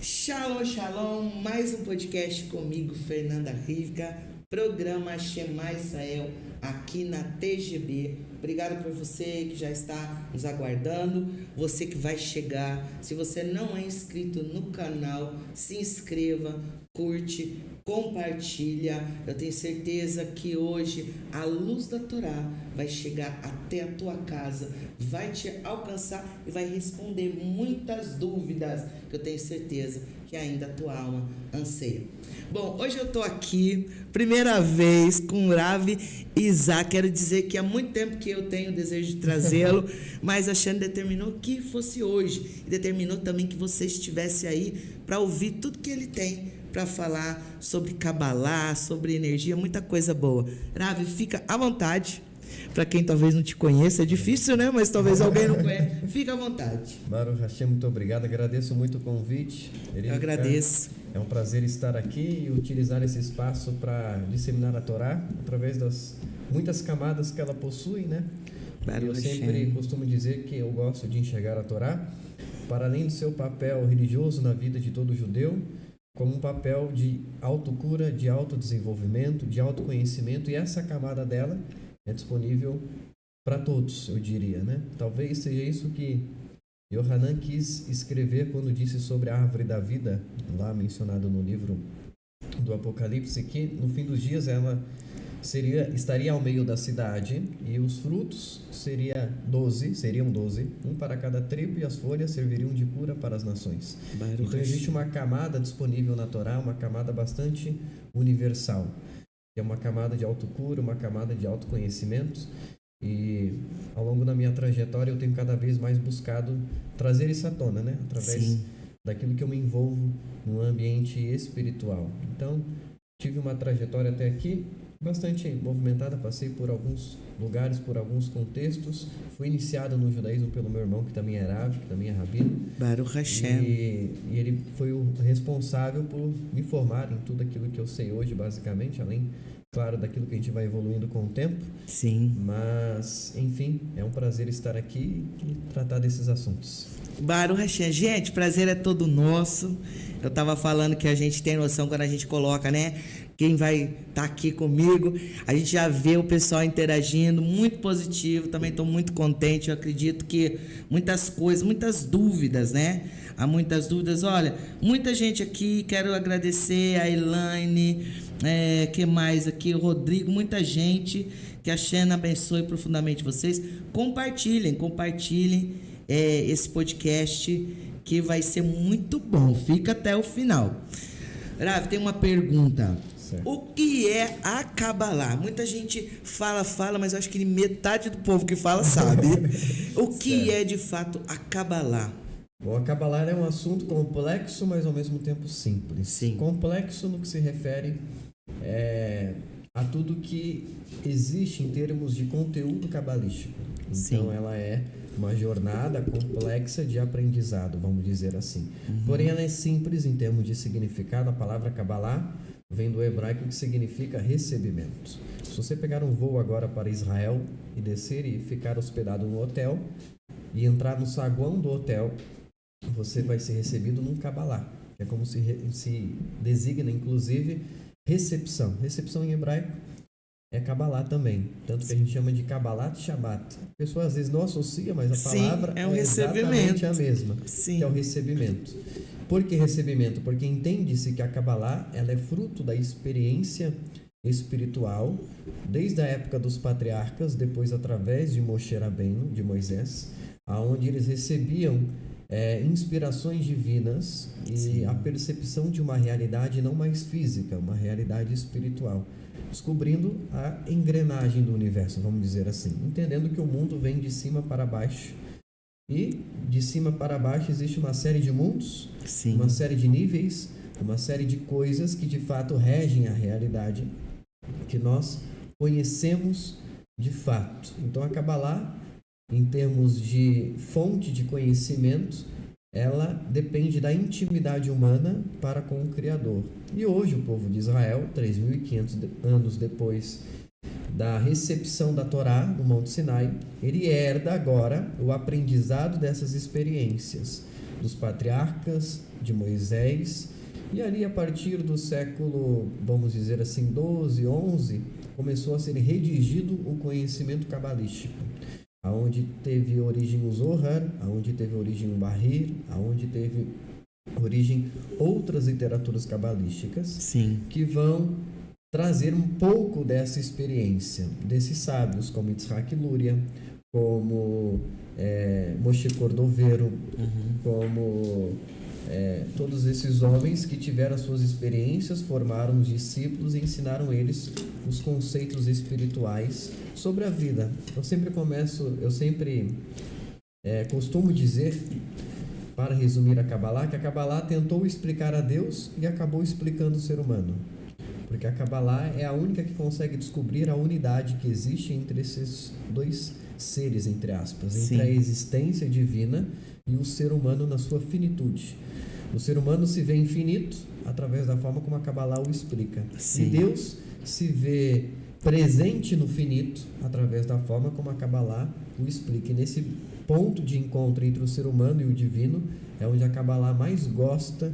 Shalom, shalom, mais um podcast comigo, Fernanda Rivka, programa Shema Israel, aqui na TGB. Obrigado por você que já está nos aguardando, você que vai chegar. Se você não é inscrito no canal, se inscreva, curte, compartilha. Eu tenho certeza que hoje a luz da Torá vai chegar até a tua casa, vai te alcançar e vai responder muitas dúvidas que eu tenho certeza que ainda a tua alma anseia. Bom, hoje eu estou aqui, primeira vez, com o Rav Isaac. Quero dizer que há muito tempo que eu tenho o desejo de trazê-lo, mas a Shane determinou que fosse hoje. E determinou também que você estivesse aí para ouvir tudo que ele tem para falar sobre Kabbalah, sobre energia, muita coisa boa. Rav, fica à vontade. Para quem talvez não te conheça, é difícil, né? Mas talvez alguém não conheça. Fica à vontade. Baruch Hashem, muito obrigado. Agradeço muito o convite. Eu agradeço. É um prazer estar aqui e utilizar esse espaço para disseminar a Torá através das muitas camadas que ela possui, né? Eu sempre costumo dizer que eu gosto de enxergar a Torá, para além do seu papel religioso na vida de todo judeu, como um papel de autocura, de autodesenvolvimento, de autoconhecimento, e essa camada dela é disponível para todos, eu diria, né? Talvez seja isso que Yohanan quis escrever quando disse sobre a árvore da vida, lá mencionado no livro do Apocalipse, que no fim dos dias ela estaria ao meio da cidade e os frutos seriam 12, um para cada tribo, e as folhas serviriam de cura para as nações. Então existe uma camada disponível na Torá, uma camada bastante universal, que é uma camada de autocura, uma camada de autoconhecimento. E ao longo da minha trajetória eu tenho cada vez mais buscado trazer isso à tona, né? Através daquilo que eu me envolvo no ambiente espiritual. Então, tive uma trajetória até aqui bastante movimentada, passei por alguns lugares, por alguns contextos. Fui iniciado no judaísmo pelo meu irmão, que também é Rav, que também é rabino. Baruch Hashem. E ele foi o responsável por me formar em tudo aquilo que eu sei hoje, basicamente, além, claro, daquilo que a gente vai evoluindo com o tempo. Sim. Mas, enfim, é um prazer estar aqui e tratar desses assuntos. Baruch Hashem. Gente, prazer é todo nosso. Eu estava falando que a gente tem noção quando a gente coloca, né? Quem vai estar aqui comigo. A gente já vê o pessoal interagindo, muito positivo. Também estou muito contente. Eu acredito que muitas coisas, muitas dúvidas, né? Há muitas dúvidas. Olha, muita gente aqui. Quero agradecer a Elaine, que mais aqui? O Rodrigo, muita gente. Que a Xena abençoe profundamente vocês. Compartilhem esse podcast, que vai ser muito bom. Fica até o final. Rav, tem uma pergunta. Certo. O que é a Kabbalah? Muita gente fala, mas eu acho que metade do povo que fala sabe. O que é de fato a Kabbalah? Bom, a Kabbalah é um assunto complexo, mas ao mesmo tempo simples. Sim. Complexo no que se refere a tudo que existe em termos de conteúdo cabalístico. Então, sim, ela é uma jornada complexa de aprendizado, vamos dizer assim. Porém, ela é simples em termos de significado. A palavra Kabbalah vem do hebraico, que significa recebimento. Se você pegar um voo agora para Israel e descer e ficar hospedado no hotel e entrar no saguão do hotel, você vai ser recebido num Kabbalah, que é como se designa, inclusive, recepção. Recepção em hebraico é Kabbalah também, tanto que a gente chama de Kabbalat Shabbat. A pessoa às vezes não associa, mas a palavra é um recebimento, exatamente a mesma, sim, que é o recebimento. Por que recebimento? Porque entende-se que a Kabbalah ela é fruto da experiência espiritual, desde a época dos patriarcas, depois através de Moshe Rabbeinu, de Moisés, aonde eles recebiam inspirações divinas e sim, a percepção de uma realidade não mais física, uma realidade espiritual, descobrindo a engrenagem do universo, vamos dizer assim, entendendo que o mundo vem de cima para baixo, e de cima para baixo existe uma série de mundos, sim, uma série de níveis, uma série de coisas que de fato regem a realidade que nós conhecemos de fato. Então a Kabbalah, em termos de fonte de conhecimento, ela depende da intimidade humana para com o Criador. E hoje o povo de Israel, 3.500 anos depois da recepção da Torá no Monte Sinai, ele herda agora o aprendizado dessas experiências dos patriarcas, de Moisés, e ali a partir do século, vamos dizer assim, 12, 11, começou a ser redigido o conhecimento cabalístico, aonde teve origem o Zohar, aonde teve origem o Bahir, aonde teve origem outras literaturas cabalísticas. Sim. Que vão trazer um pouco dessa experiência desses sábios, como Yitzhak Luria, como Moshe Cordovero, como todos esses homens que tiveram as suas experiências, formaram os discípulos e ensinaram eles os conceitos espirituais sobre a vida. Eu sempre costumo dizer, para resumir a Kabbalah, que a Kabbalah tentou explicar a Deus e acabou explicando o ser humano. Porque a Kabbalah é a única que consegue descobrir a unidade que existe entre esses dois seres, entre aspas, entre a existência divina e o ser humano na sua finitude. O ser humano se vê infinito através da forma como a Kabbalah o explica. Sim. E Deus se vê presente no finito através da forma como a Kabbalah o explica. E nesse ponto de encontro entre o ser humano e o divino é onde a Kabbalah mais gosta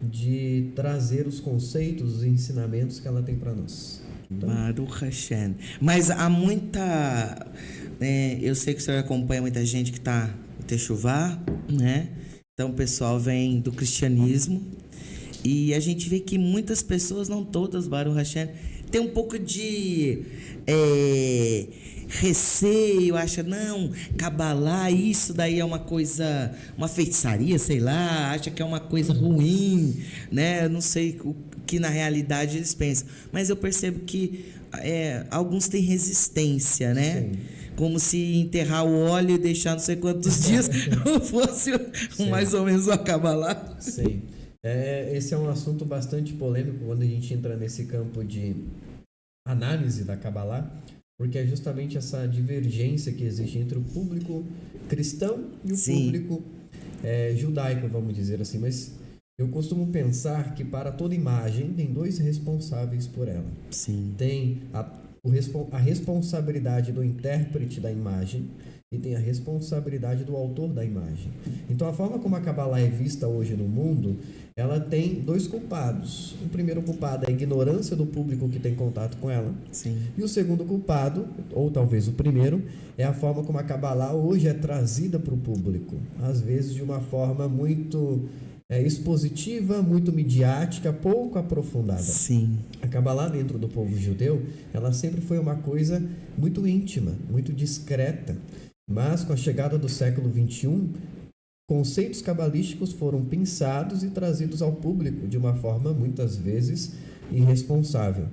de trazer os conceitos, os ensinamentos que ela tem para nós. Então, Baruch Hashem. Mas há muita... eu sei que o senhor acompanha muita gente que está no Techuvá, né? Então o pessoal vem do cristianismo e a gente vê que muitas pessoas, não todas, Baruch Hashem, tem um pouco de receio, acha, não, Kabbalah, isso daí é uma coisa, uma feitiçaria, sei lá, acha que é uma coisa ruim, né? Eu não sei o que na realidade eles pensam, mas eu percebo que alguns têm resistência, né? Sim. Como se enterrar o óleo e deixar não sei quantos dias fosse mais ou menos o Kabbalah. Sim. Esse é um assunto bastante polêmico quando a gente entra nesse campo de análise da Kabbalah, porque é justamente essa divergência que existe entre o público cristão e o público judaico, vamos dizer assim. Mas eu costumo pensar que para toda imagem tem dois responsáveis por ela. Sim. Tem a responsabilidade do intérprete da imagem e tem a responsabilidade do autor da imagem. Então, a forma como a Kabbalah é vista hoje no mundo, ela tem dois culpados. O primeiro culpado é a ignorância do público que tem contato com ela. Sim. E o segundo culpado, ou talvez o primeiro, é a forma como a Kabbalah hoje é trazida para o público. Às vezes de uma forma muito expositiva, muito midiática, pouco aprofundada. Sim. A Kabbalah dentro do povo judeu, ela sempre foi uma coisa muito íntima, muito discreta. Mas com a chegada do século XXI, conceitos cabalísticos foram pensados e trazidos ao público de uma forma, muitas vezes, irresponsável.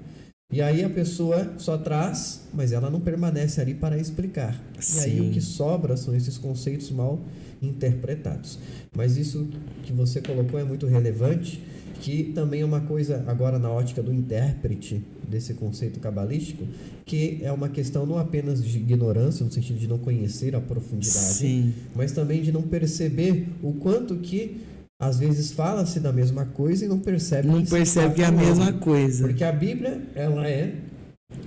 E aí a pessoa só traz, mas ela não permanece ali para explicar. Sim. E aí o que sobra são esses conceitos mal interpretados. Mas isso que você colocou é muito relevante, que também é uma coisa, agora na ótica do intérprete desse conceito cabalístico, que é uma questão não apenas de ignorância, no sentido de não conhecer a profundidade, Sim. mas também de não perceber o quanto que às vezes fala-se da mesma coisa e não percebe que é a mesma coisa. Porque a Bíblia, ela é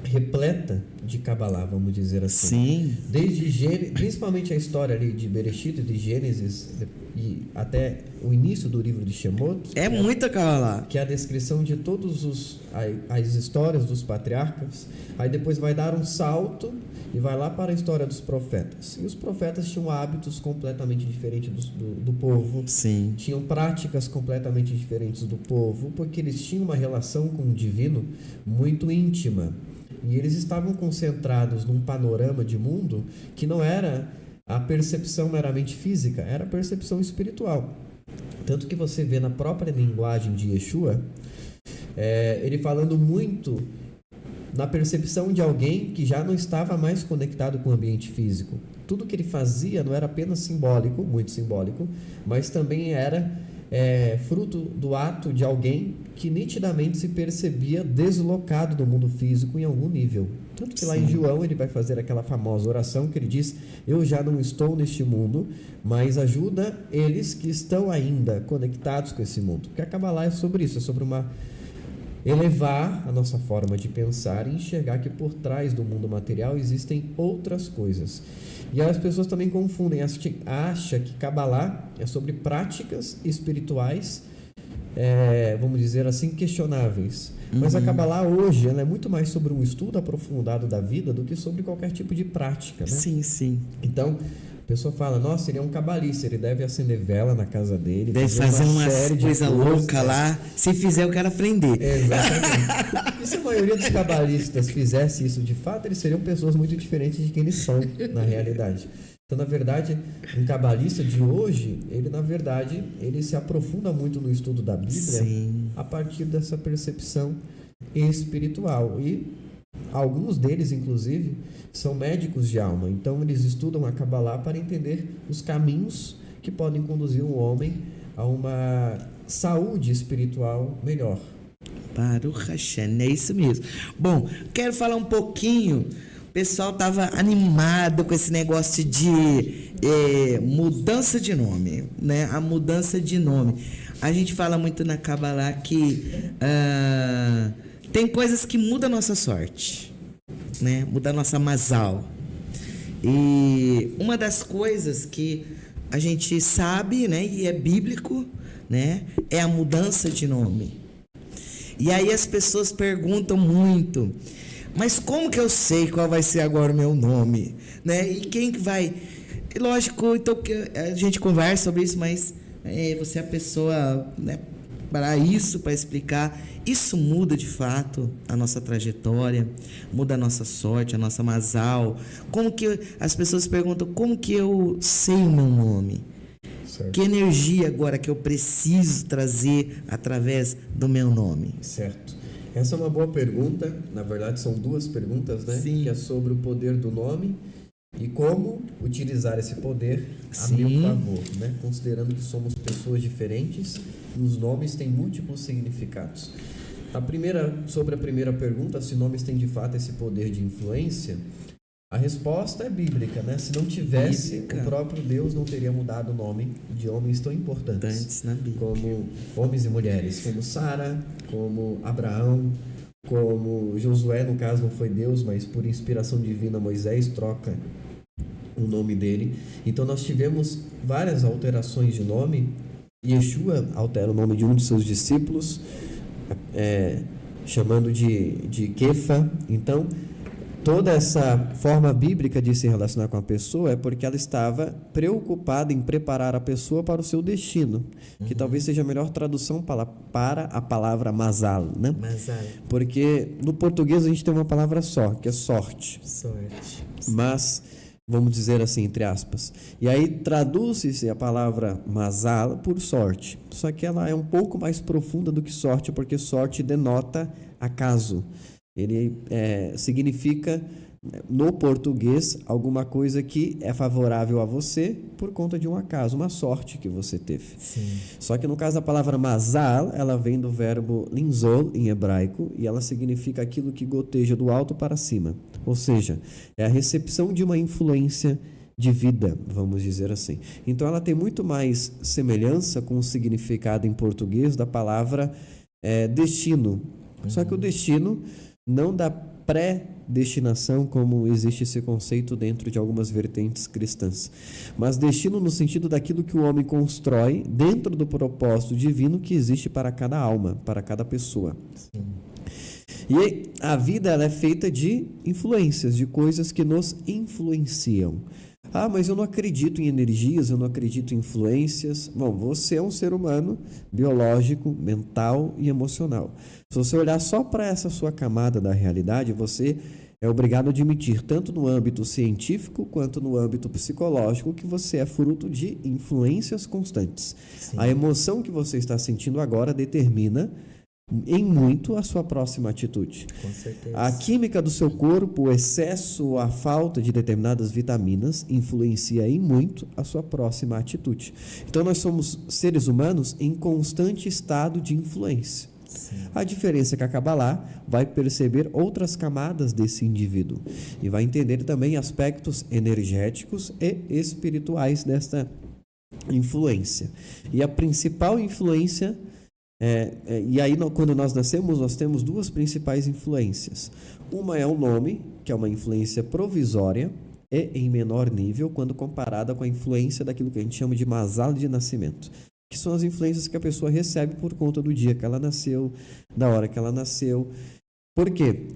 repleta de Kabbalah, vamos dizer assim. Sim. Desde Gênesis, principalmente a história ali de Bereshit, de Gênesis e até o início do livro de Shemot. Muita Kabbalah. Que é a descrição de todos as histórias dos patriarcas. Aí depois vai dar um salto e vai lá para a história dos profetas. E os profetas tinham hábitos completamente diferentes do povo. Sim. Tinham práticas completamente diferentes do povo, porque eles tinham uma relação com o divino muito íntima. E eles estavam concentrados num panorama de mundo que não era a percepção meramente física, era a percepção espiritual. Tanto que você vê na própria linguagem de Yeshua, ele falando muito na percepção de alguém que já não estava mais conectado com o ambiente físico. Tudo que ele fazia não era apenas simbólico, muito simbólico, mas também era fruto do ato de alguém que nitidamente se percebia deslocado do mundo físico em algum nível. Tanto que lá em João ele vai fazer aquela famosa oração que ele diz: eu já não estou neste mundo, mas ajuda eles que estão ainda conectados com esse mundo. Porque a Kabbalah é sobre isso, é sobre elevar a nossa forma de pensar e enxergar que por trás do mundo material existem outras coisas. E as pessoas também confundem, acham que Kabbalah é sobre práticas espirituais, vamos dizer assim, questionáveis. Mas a Kabbalah hoje ela é muito mais sobre um estudo aprofundado da vida do que sobre qualquer tipo de prática, né? Sim, sim. Então, a pessoa fala, nossa, ele é um cabalista, ele deve acender vela na casa dele. Deve fazer uma série de coisa louca lá. Se fizer, eu quero aprender. Exatamente. E se a maioria dos cabalistas fizesse isso de fato, eles seriam pessoas muito diferentes de quem eles são na realidade. Então, na verdade, um cabalista de hoje, ele se aprofunda muito no estudo da Bíblia. Sim. A partir dessa percepção espiritual. E alguns deles, inclusive, são médicos de alma. Então, eles estudam a Kabbalah para entender os caminhos que podem conduzir um homem a uma saúde espiritual melhor. Baruch Hashem, é isso mesmo. Bom, quero falar um pouquinho. O pessoal estava animado com esse negócio de mudança de nome, né? A mudança de nome. A gente fala muito na Kabbalah que tem coisas que mudam a nossa sorte, né? Muda a nossa mazal. E uma das coisas que a gente sabe, né? E é bíblico, né? É a mudança de nome. E aí as pessoas perguntam muito, mas como que eu sei qual vai ser agora o meu nome, né? E quem que vai... Lógico, então a gente conversa sobre isso, mas você é a pessoa, né, para isso, para explicar. Isso muda de fato a nossa trajetória, muda a nossa sorte, a nossa mazal. Como que as pessoas perguntam, como que eu sei o meu nome? Certo. Que energia agora que eu preciso trazer através do meu nome? Certo. Essa é uma boa pergunta. Na verdade, são duas perguntas, né? Sim. Que é sobre o poder do nome e como utilizar esse poder a meu favor, né? Considerando que somos pessoas diferentes, os nomes têm múltiplos significados. Sobre a primeira pergunta, se nomes têm de fato esse poder de influência, a resposta é bíblica, né? Se não tivesse, o próprio Deus não teria mudado o nome de homens tão importantes na Bíblia, como homens e mulheres, como Sara, como Abraão, como Josué, no caso não foi Deus, mas por inspiração divina Moisés troca o nome dele. Então nós tivemos várias alterações de nome. Yeshua altera o nome de um de seus discípulos, chamando de Kefa. Então toda essa forma bíblica de se relacionar com a pessoa é porque ela estava preocupada em preparar a pessoa para o seu destino, que talvez seja a melhor tradução para a palavra mazal, né? Mazal. Porque no português a gente tem uma palavra só, que é sorte. Sorte. Mas, vamos dizer assim, entre aspas. E aí traduz-se a palavra mazal por sorte. Só que ela é um pouco mais profunda do que sorte, porque sorte denota acaso. Ele significa, no português, alguma coisa que é favorável a você por conta de um acaso, uma sorte que você teve. Sim. Só que no caso da palavra mazal, ela vem do verbo linzol, em hebraico, e ela significa aquilo que goteja do alto para cima. Ou seja, é a recepção de uma influência de vida, vamos dizer assim. Então ela tem muito mais semelhança com o significado em português da palavra destino. Só que o destino não da predestinação, como existe esse conceito dentro de algumas vertentes cristãs, mas destino no sentido daquilo que o homem constrói dentro do propósito divino que existe para cada alma, para cada pessoa. Sim. E a vida ela é feita de influências, de coisas que nos influenciam. Ah, mas eu não acredito em energias, eu não acredito em influências. Bom, você é um ser humano biológico, mental e emocional. Se você olhar só para essa sua camada da realidade, você é obrigado a admitir, tanto no âmbito científico quanto no âmbito psicológico, que você é fruto de influências constantes. Sim. A emoção que você está sentindo agora determina em muito a sua próxima atitude. Com certeza. A química do seu corpo, o excesso ou a falta de determinadas vitaminas influencia em muito a sua próxima atitude. Então nós somos seres humanos em constante estado de influência. Sim. A diferença é que a Kabbalah vai perceber outras camadas desse indivíduo e vai entender também aspectos energéticos e espirituais desta influência. E a principal influência E aí, quando nós nascemos, nós temos duas principais influências. Uma é o nome, que é uma influência provisória e em menor nível, quando comparada com a influência daquilo que a gente chama de mazal de nascimento, que são as influências que a pessoa recebe por conta do dia que ela nasceu, da hora que ela nasceu. Por quê?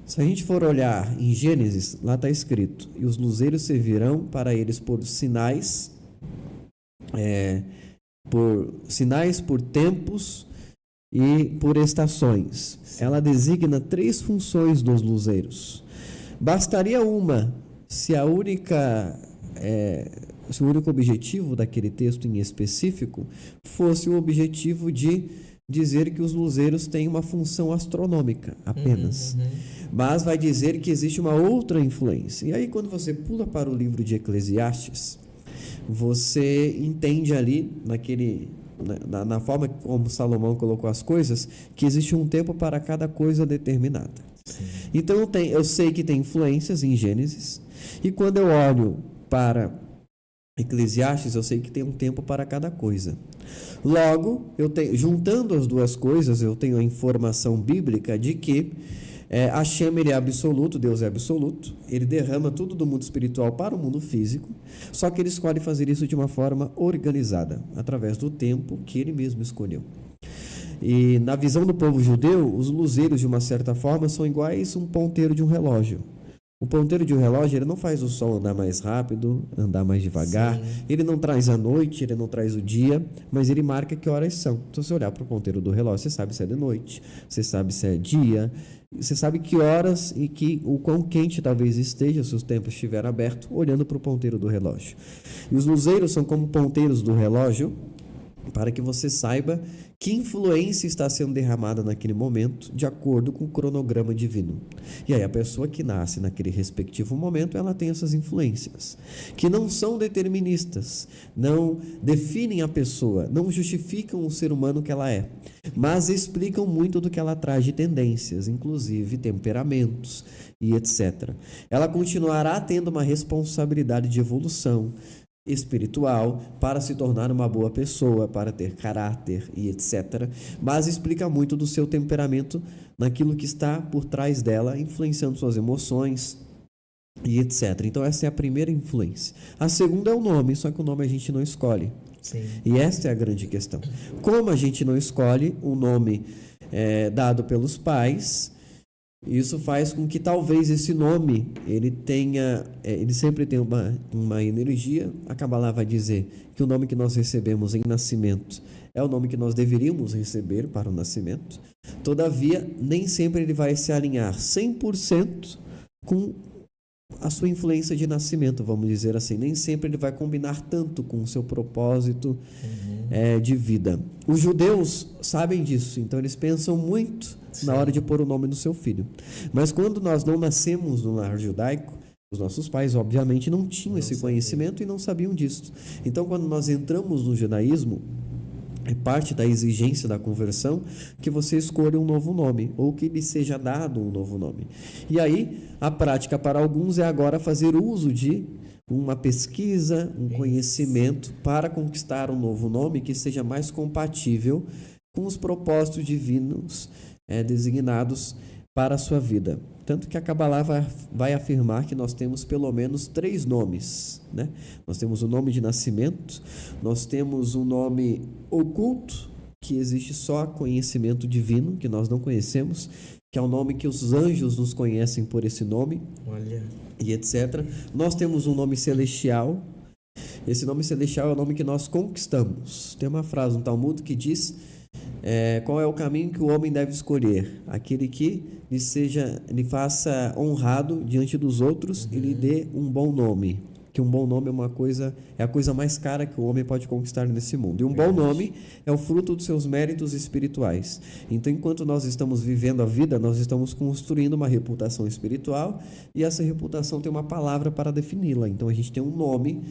Se a gente for olhar em Gênesis, lá está escrito: e os luzeiros servirão para eles por sinais, por tempos e por estações. Ela designa 3 funções dos luzeiros. Bastaria uma, se o único objetivo daquele texto em específico fosse o objetivo de dizer que os luzeiros têm uma função astronômica apenas. Mas vai dizer que existe uma outra influência. E aí, quando você pula para o livro de Eclesiastes, você entende ali, na forma como Salomão colocou as coisas, que existe um tempo para cada coisa determinada. Sim. Então eu sei que tem influências em Gênesis, e quando eu olho para Eclesiastes, eu sei que tem um tempo para cada coisa. Logo, juntando as duas coisas, eu tenho a informação bíblica de que Hashem, ele é absoluto, Deus é absoluto, ele derrama tudo do mundo espiritual para o mundo físico, só que ele escolhe fazer isso de uma forma organizada, através do tempo que ele mesmo escolheu. E na visão do povo judeu, os luzeiros, de uma certa forma, são iguais a um ponteiro de um relógio. O ponteiro de um relógio, ele não faz o sol andar mais rápido, andar mais devagar. Sim. Ele não traz a noite, ele não traz o dia, mas ele marca que horas são. Então, se você olhar para o ponteiro do relógio, você sabe se é de noite, você sabe se é dia, você sabe que horas e o quão quente talvez esteja, se o tempo estiver aberto, olhando para o ponteiro do relógio. E os luzeiros são como ponteiros do relógio, para que você saiba que influência está sendo derramada naquele momento, de acordo com o cronograma divino. E aí a pessoa que nasce naquele respectivo momento, ela tem essas influências, que não são deterministas, não definem a pessoa, não justificam o ser humano que ela é, mas explicam muito do que ela traz de tendências, inclusive temperamentos e etc. Ela continuará tendo uma responsabilidade de evolução espiritual para se tornar uma boa pessoa, para ter caráter e etc. Mas explica muito do seu temperamento naquilo que está por trás dela, influenciando suas emoções e etc. Então essa é a primeira influência. A segunda é o nome, só que o nome a gente não escolhe. Sim. E esta é a grande questão. Como a gente não escolhe o nome dado pelos pais, isso faz com que talvez esse nome ele sempre tenha uma energia. A Kabbalah vai dizer que o nome que nós recebemos em nascimento é o nome que nós deveríamos receber para o nascimento. Todavia, nem sempre ele vai se alinhar 100% com a sua influência de nascimento, vamos dizer assim. Nem sempre ele vai combinar tanto com o seu propósito de vida. Os judeus sabem disso, então eles pensam muito na hora de pôr o nome no seu filho. Mas quando nós não nascemos no lar judaico, os nossos pais, obviamente, não tinham esse conhecimento e não sabiam disso. Então, quando nós entramos no judaísmo, é parte da exigência da conversão que você escolha um novo nome, ou que lhe seja dado um novo nome. E aí, a prática para alguns é agora fazer uso de uma pesquisa, um conhecimento para conquistar um novo nome que seja mais compatível com os propósitos divinos designados para a sua vida. Tanto que a Kabbalah vai afirmar que nós temos pelo menos 3 nomes, né? Nós temos o nome de nascimento, nós temos um nome oculto, que existe só conhecimento divino, que nós não conhecemos, que é o nome que os anjos nos conhecem por esse nome. Olha. E etc. Nós temos um nome celestial. Esse nome celestial é o nome que nós conquistamos. Tem uma frase no Talmud que diz: qual é o caminho que o homem deve escolher? Aquele que lhe faça honrado diante dos outros e lhe dê um bom nome. Que um bom nome é a coisa mais cara que o homem pode conquistar nesse mundo. E um bom nome é o fruto dos seus méritos espirituais. Então, enquanto nós estamos vivendo a vida, nós estamos construindo uma reputação espiritual, e essa reputação tem uma palavra para defini-la. Então, a gente tem um nome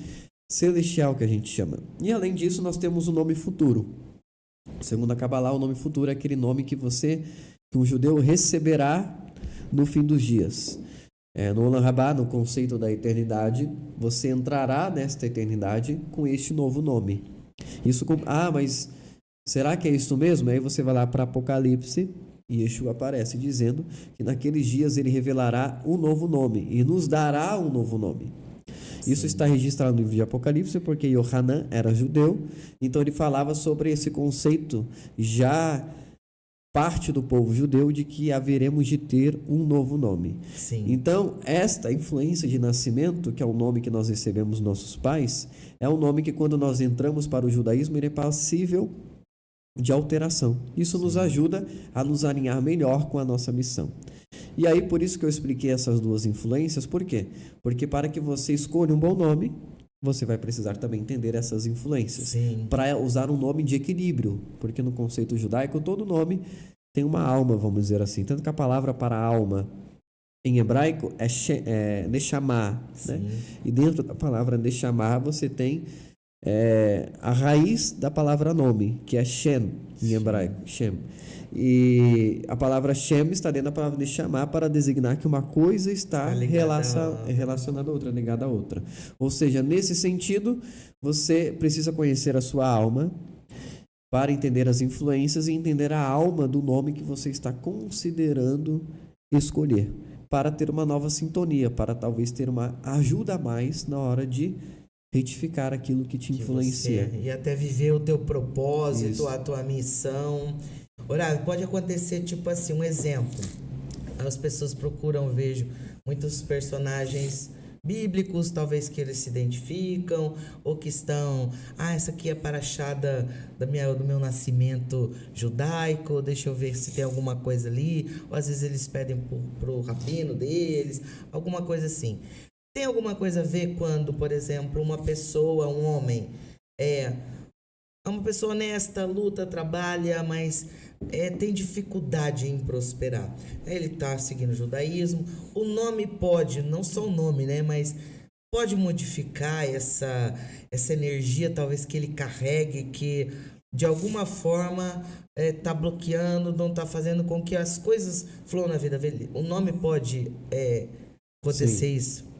celestial que a gente chama. E, além disso, nós temos o nome futuro. Segundo a Kabbalah, o nome futuro é aquele nome que um judeu receberá no fim dos dias. No Olam Rabá, no conceito da eternidade, você entrará nesta eternidade com este novo nome. Mas Será que é isso mesmo? Aí você vai lá para Apocalipse e Yeshua aparece dizendo que naqueles dias ele revelará um novo nome e nos dará um novo nome. Sim. Isso está registrado no livro de Apocalipse porque Yohanan era judeu, então ele falava sobre esse conceito já parte do povo judeu de que haveremos de ter um novo nome. Sim. Então, esta influência de nascimento, que é o nome que nós recebemos dos nossos pais, é um nome que quando nós entramos para o judaísmo, ele é passível de alteração. Isso nos ajuda a nos alinhar melhor com a nossa missão. E aí, por isso que eu expliquei essas duas influências, por quê? Porque para que você escolha um bom nome, você vai precisar também entender essas influências. Para usar um nome de equilíbrio, porque no conceito judaico, todo nome tem uma alma, vamos dizer assim. Tanto que a palavra para alma em hebraico é Neshama, né? E dentro da palavra Neshama você tem a raiz da palavra nome, que é Shem, em hebraico, Shem. E a palavra Shem está dentro da palavra Neshama para designar que uma coisa está relacionada a outra, ligada a outra. Ou seja, nesse sentido, você precisa conhecer a sua alma para entender as influências e entender a alma do nome que você está considerando escolher, para ter uma nova sintonia, para talvez ter uma ajuda a mais na hora de retificar aquilo que te influencia. E até viver o teu propósito, Isso. a tua missão. Horácio, pode acontecer tipo assim, um exemplo. As pessoas procuram, vejo, muitos personagens bíblicos, talvez que eles se identificam, ou que estão, essa aqui é a paraxá do meu nascimento judaico, deixa eu ver se tem alguma coisa ali, ou às vezes eles pedem pro rabino deles, alguma coisa assim. Tem alguma coisa a ver quando, por exemplo, uma pessoa, um homem, é uma pessoa honesta, luta, trabalha, mas tem dificuldade em prosperar. Ele está seguindo o judaísmo. O nome pode, não só o nome, né, mas pode modificar essa energia, talvez, que ele carregue, que de alguma forma está bloqueando, não está fazendo com que as coisas fluam na vida dele. O nome pode acontecer isso.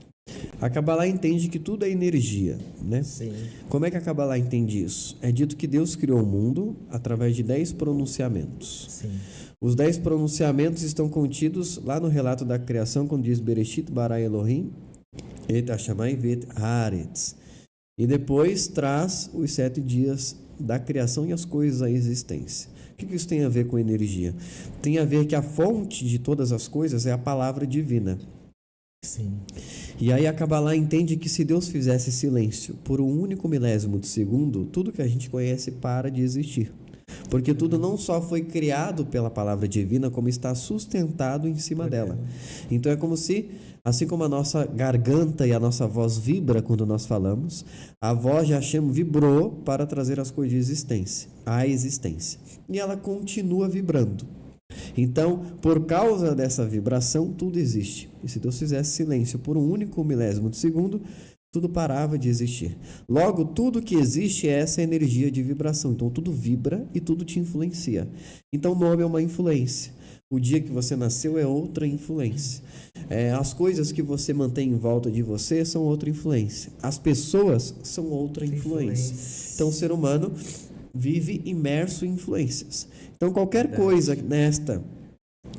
A Kabbalah entende que tudo é energia, né? Sim. Como é que a Kabbalah entende isso? É dito que Deus criou o mundo através de 10 pronunciamentos. Sim. Os 10 pronunciamentos estão contidos lá no relato da criação, quando diz Bereshit bara Elohim, et hashamayim ve'et haaretz. E depois traz os 7 dias da criação e as coisas à existência. O que isso tem a ver com energia? Tem a ver que a fonte de todas as coisas é a palavra divina. Sim. E aí a Kabbalah entende que se Deus fizesse silêncio por um único milésimo de segundo, tudo que a gente conhece para de existir. Porque tudo não só foi criado pela palavra divina, como está sustentado em cima dela. Então é como se, assim como a nossa garganta e a nossa voz vibra quando nós falamos, a voz de Hashem vibrou para trazer as coisas de existência, à existência. E ela continua vibrando. Então, por causa dessa vibração, tudo existe. E se Deus fizesse silêncio por um único milésimo de segundo, tudo parava de existir. Logo, tudo que existe é essa energia de vibração. Então, tudo vibra e tudo te influencia. Então, o nome é uma influência. O dia que você nasceu é outra influência. As coisas que você mantém em volta de você são outra influência. As pessoas são outra influência. Então, o ser humano vive imerso em influências. Então, qualquer coisa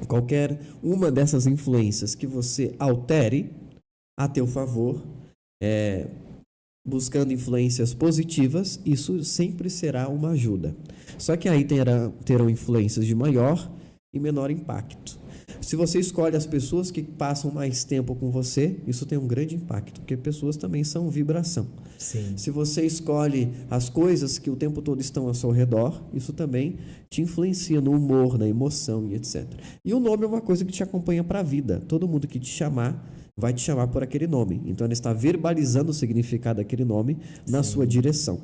qualquer uma dessas influências que você altere a teu favor, buscando influências positivas, isso sempre será uma ajuda. Só que aí terão influências de maior e menor impacto. Se você escolhe as pessoas que passam mais tempo com você, isso tem um grande impacto, porque pessoas também são vibração. Sim. Se você escolhe as coisas que o tempo todo estão ao seu redor, isso também te influencia no humor, na emoção e etc. E o nome é uma coisa que te acompanha para a vida. Todo mundo que te chamar vai te chamar por aquele nome. Então, ele está verbalizando o significado daquele nome na sua direção.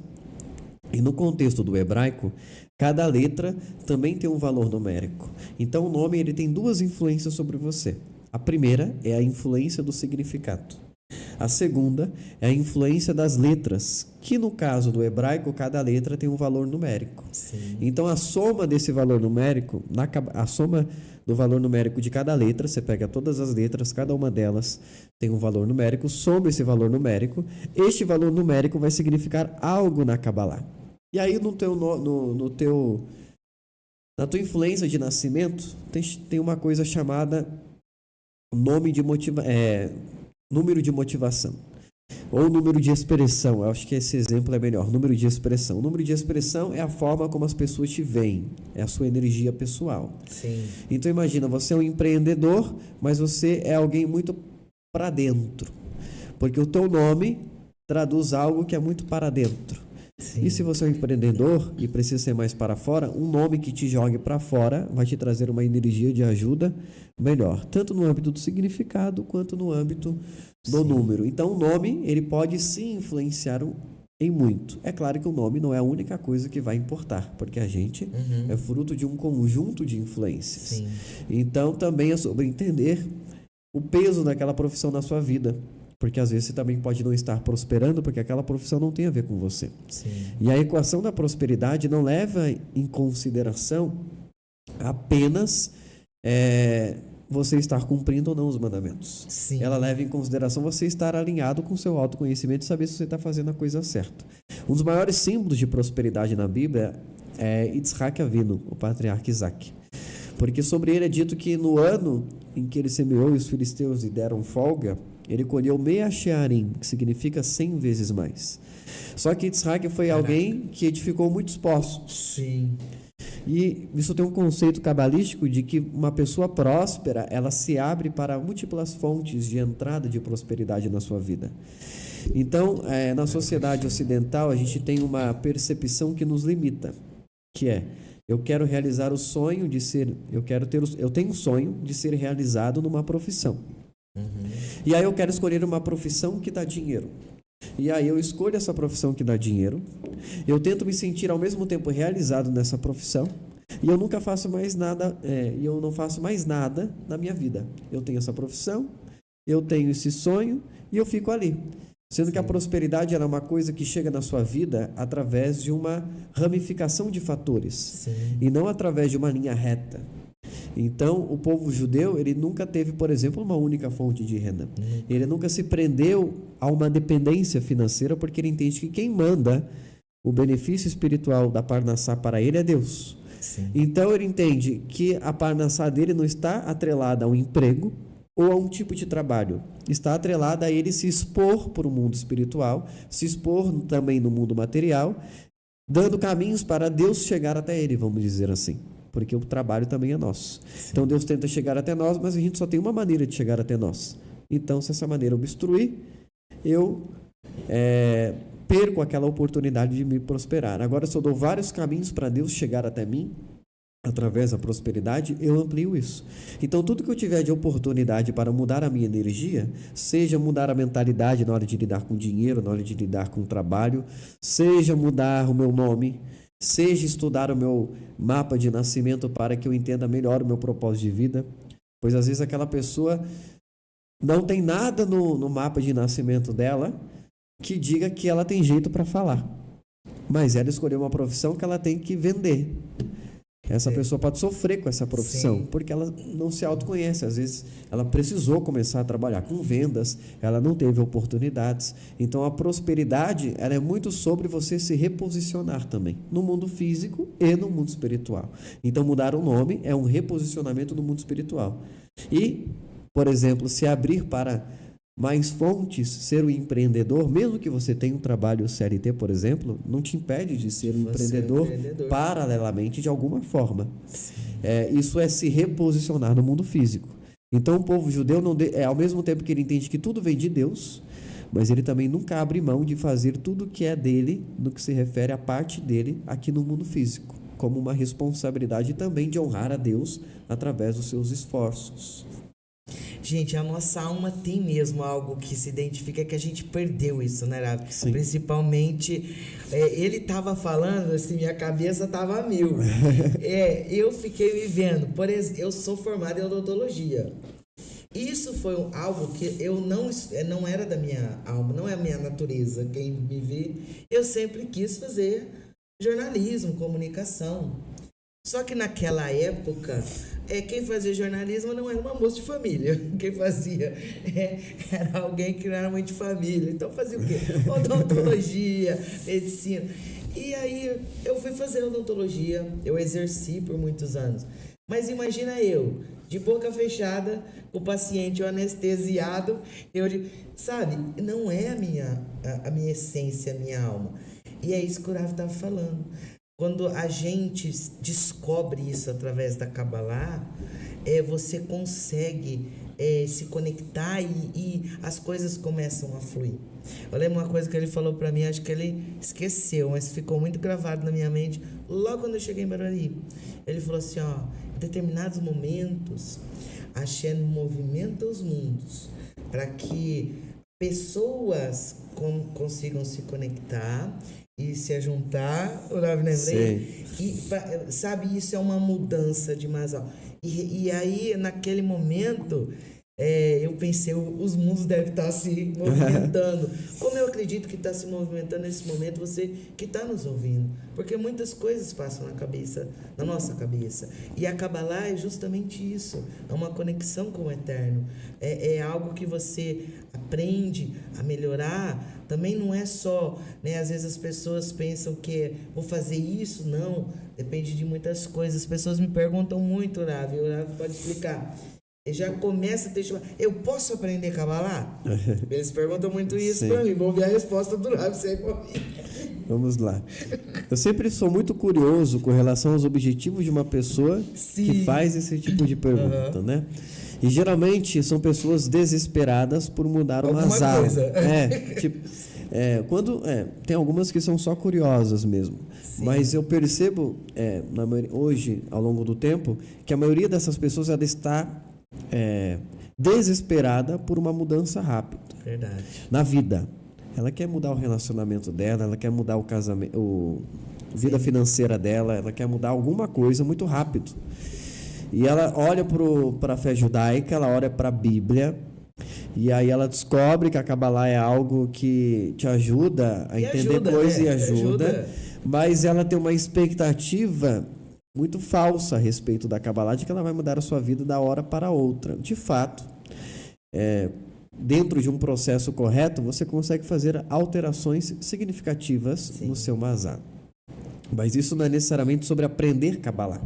E no contexto do hebraico, cada letra também tem um valor numérico. Então, o nome ele tem duas influências sobre você. A primeira é a influência do significado. A segunda é a influência das letras, que no caso do hebraico, cada letra tem um valor numérico. Sim. Então, a soma desse valor numérico, a soma do valor numérico de cada letra, você pega todas as letras, cada uma delas tem um valor numérico, soma esse valor numérico. Este valor numérico vai significar algo na Kabbalah. E aí na tua influência de nascimento tem uma coisa chamada número de motivação. Ou número de expressão. Eu acho que esse exemplo é melhor. Número de expressão. O número de expressão é a forma como as pessoas te veem. É a sua energia pessoal. Sim. Então imagina, você é um empreendedor, mas você é alguém muito para dentro. Porque o teu nome traduz algo que é muito para dentro. Sim. E se você é um empreendedor e precisa ser mais para fora, um nome que te jogue para fora vai te trazer uma energia de ajuda melhor, tanto no âmbito do significado quanto no âmbito do número. Então o nome, ele pode sim influenciar em muito. É claro que o nome não é a única coisa que vai importar, porque a gente é fruto de um conjunto de influências. Sim. Então também é sobre entender o peso daquela profissão na sua vida. Porque às vezes você também pode não estar prosperando porque aquela profissão não tem a ver com você. Sim. E a equação da prosperidade não leva em consideração apenas você estar cumprindo ou não os mandamentos. Sim. Ela leva em consideração você estar alinhado com o seu autoconhecimento e saber se você está fazendo a coisa certa. Um dos maiores símbolos de prosperidade na Bíblia é Yitzhak Avinu, o patriarca Isaac. Porque sobre ele é dito que no ano em que ele semeou e os filisteus lhe deram folga, ele colheu meia shearim, que significa 100 vezes mais. Só que Yitzhak foi alguém que edificou muitos poços. Sim. E isso tem um conceito cabalístico de que uma pessoa próspera, ela se abre para múltiplas fontes de entrada de prosperidade na sua vida. Então, na sociedade ocidental, a gente tem uma percepção que nos limita, que é: eu quero realizar o sonho de ser, eu tenho um sonho de ser realizado numa profissão. E aí eu quero escolher uma profissão que dá dinheiro. E aí eu escolho essa profissão que dá dinheiro. Eu tento me sentir ao mesmo tempo realizado nessa profissão. E eu nunca faço mais nada, eu não faço mais nada na minha vida. Eu tenho essa profissão, eu tenho esse sonho e eu fico ali. Sendo que a prosperidade era uma coisa que chega na sua vida através de uma ramificação de fatores. Sim. E não através de uma linha reta. Então, o povo judeu, ele nunca teve, por exemplo, uma única fonte de renda. Ele nunca se prendeu a uma dependência financeira, porque ele entende que quem manda o benefício espiritual da Parnassá para ele é Deus. Sim. Então, ele entende que a Parnassá dele não está atrelada a um emprego ou a um tipo de trabalho. Está atrelada a ele se expor para o mundo espiritual, se expor também no mundo material, dando caminhos para Deus chegar até ele, vamos dizer assim. Porque o trabalho também é nosso. Sim. Então Deus tenta chegar até nós, mas a gente só tem uma maneira de chegar até nós. Então, se essa maneira obstruir, eu perco aquela oportunidade de me prosperar. Agora, se eu dou vários caminhos para Deus chegar até mim, através da prosperidade, eu amplio isso. Então, tudo que eu tiver de oportunidade para mudar a minha energia, seja mudar a mentalidade na hora de lidar com dinheiro, na hora de lidar com o trabalho, seja mudar o meu nome, seja estudar o meu mapa de nascimento para que eu entenda melhor o meu propósito de vida, pois às vezes aquela pessoa não tem nada no mapa de nascimento dela que diga que ela tem jeito para falar, mas ela escolheu uma profissão que ela tem que vender. Essa pessoa pode sofrer com essa profissão, porque ela não se autoconhece. Às vezes ela precisou começar a trabalhar com vendas, ela não teve oportunidades. Então a prosperidade, ela é muito sobre você se reposicionar também, no mundo físico e no mundo espiritual. Então mudar o nome é um reposicionamento no mundo espiritual. E, por exemplo, se abrir para mais fontes, ser um empreendedor, mesmo que você tenha um trabalho CLT, por exemplo, não te impede de ser um empreendedor paralelamente de alguma forma. Isso é se reposicionar no mundo físico. Então o povo judeu, ao mesmo tempo que ele entende que tudo vem de Deus, mas ele também nunca abre mão de fazer tudo que é dele, no que se refere à parte dele aqui no mundo físico, como uma responsabilidade também de honrar a Deus através dos seus esforços. Gente, a nossa alma tem mesmo algo que se identifica, que a gente perdeu isso, né, Rabi? Principalmente, ele estava falando, assim, minha cabeça estava a mil. Eu fiquei me vendo, por exemplo, eu sou formado em odontologia. Isso foi algo que eu não era da minha alma, não é a minha natureza. Quem me vê, eu sempre quis fazer jornalismo, comunicação. Só que naquela época, quem fazia jornalismo não era uma moça de família. Quem fazia era alguém que não era muito de família. Então fazia o quê? Odontologia, medicina. E aí eu fui fazer odontologia, eu exerci por muitos anos. Mas imagina eu, de boca fechada, o paciente anestesiado, sabe, não é a minha essência, a minha alma. E é isso que o Rav estava falando. Quando a gente descobre isso através da Kabbalah, você consegue se conectar e as coisas começam a fluir. Eu lembro uma coisa que ele falou para mim, acho que ele esqueceu, mas ficou muito gravado na minha mente, logo quando eu cheguei em Barueri. Ele falou assim, ó, em determinados momentos, a Hashem movimenta os mundos para que pessoas consigam se conectar e se ajuntar, o Rav lembrei, e sabe, isso é uma mudança de Masal. E aí, naquele momento, eu pensei, os mundos devem estar se movimentando. Como eu acredito que está se movimentando nesse momento, você que está nos ouvindo. Porque muitas coisas passam na nossa cabeça. E a Kabbalah é justamente isso. É uma conexão com o Eterno. É algo que você aprende a melhorar. Também não é só, né? Às vezes as pessoas pensam que vou fazer isso. Não, depende de muitas coisas. As pessoas me perguntam muito, Rav, o Rav pode explicar. E já começa a ter... Eu posso aprender Kabbalah? Eles perguntam muito isso para mim. Vou ver a resposta do Rav sempre. Vamos lá. Eu sempre sou muito curioso com relação aos objetivos de uma pessoa que faz esse tipo de pergunta, né? E geralmente são pessoas desesperadas por mudar uma Mazal. Tem algumas que são só curiosas mesmo. Sim. Mas eu percebo hoje, ao longo do tempo, que a maioria dessas pessoas ela está desesperada por uma mudança rápida. Verdade. Na vida. Ela quer mudar o relacionamento dela, ela quer mudar o casamento, vida financeira dela, ela quer mudar alguma coisa muito rápido. E ela olha para a fé judaica, ela olha para a Bíblia, e aí ela descobre que a Kabbalah é algo que te ajuda a entender coisas e ajuda, mas ela tem uma expectativa muito falsa a respeito da Kabbalah, de que ela vai mudar a sua vida da hora para outra. De fato, dentro de um processo correto, você consegue fazer alterações significativas no seu Mazal. Mas isso não é necessariamente sobre aprender Kabbalah.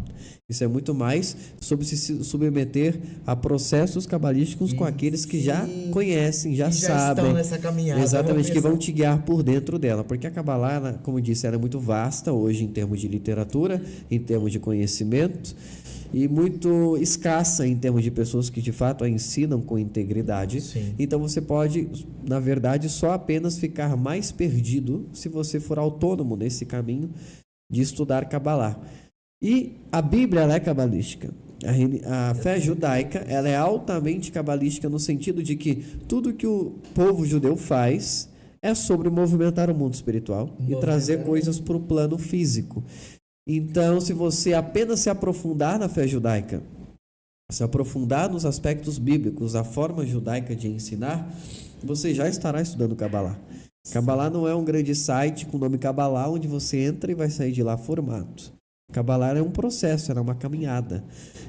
Isso é muito mais sobre se submeter a processos cabalísticos com aqueles que já conhecem, já sabem. Estão nessa caminhada. Exatamente, que vão te guiar por dentro dela. Porque a Kabbalah, ela, como eu disse, ela é muito vasta hoje em termos de literatura, em termos de conhecimento, e muito escassa em termos de pessoas que de fato a ensinam com integridade. Sim. Então você pode, na verdade, só apenas ficar mais perdido se você for autônomo nesse caminho de estudar Kabbalah. E a Bíblia ela é cabalística. A fé judaica ela é altamente cabalística no sentido de que tudo que o povo judeu faz é sobre movimentar o mundo espiritual e trazer coisas para o plano físico. Então, se você apenas se aprofundar na fé judaica, se aprofundar nos aspectos bíblicos, a forma judaica de ensinar, você já estará estudando Kabbalah. Kabbalah não é um grande site com o nome Kabbalah onde você entra e vai sair de lá formado. Kabbalah é um processo, ela é uma caminhada,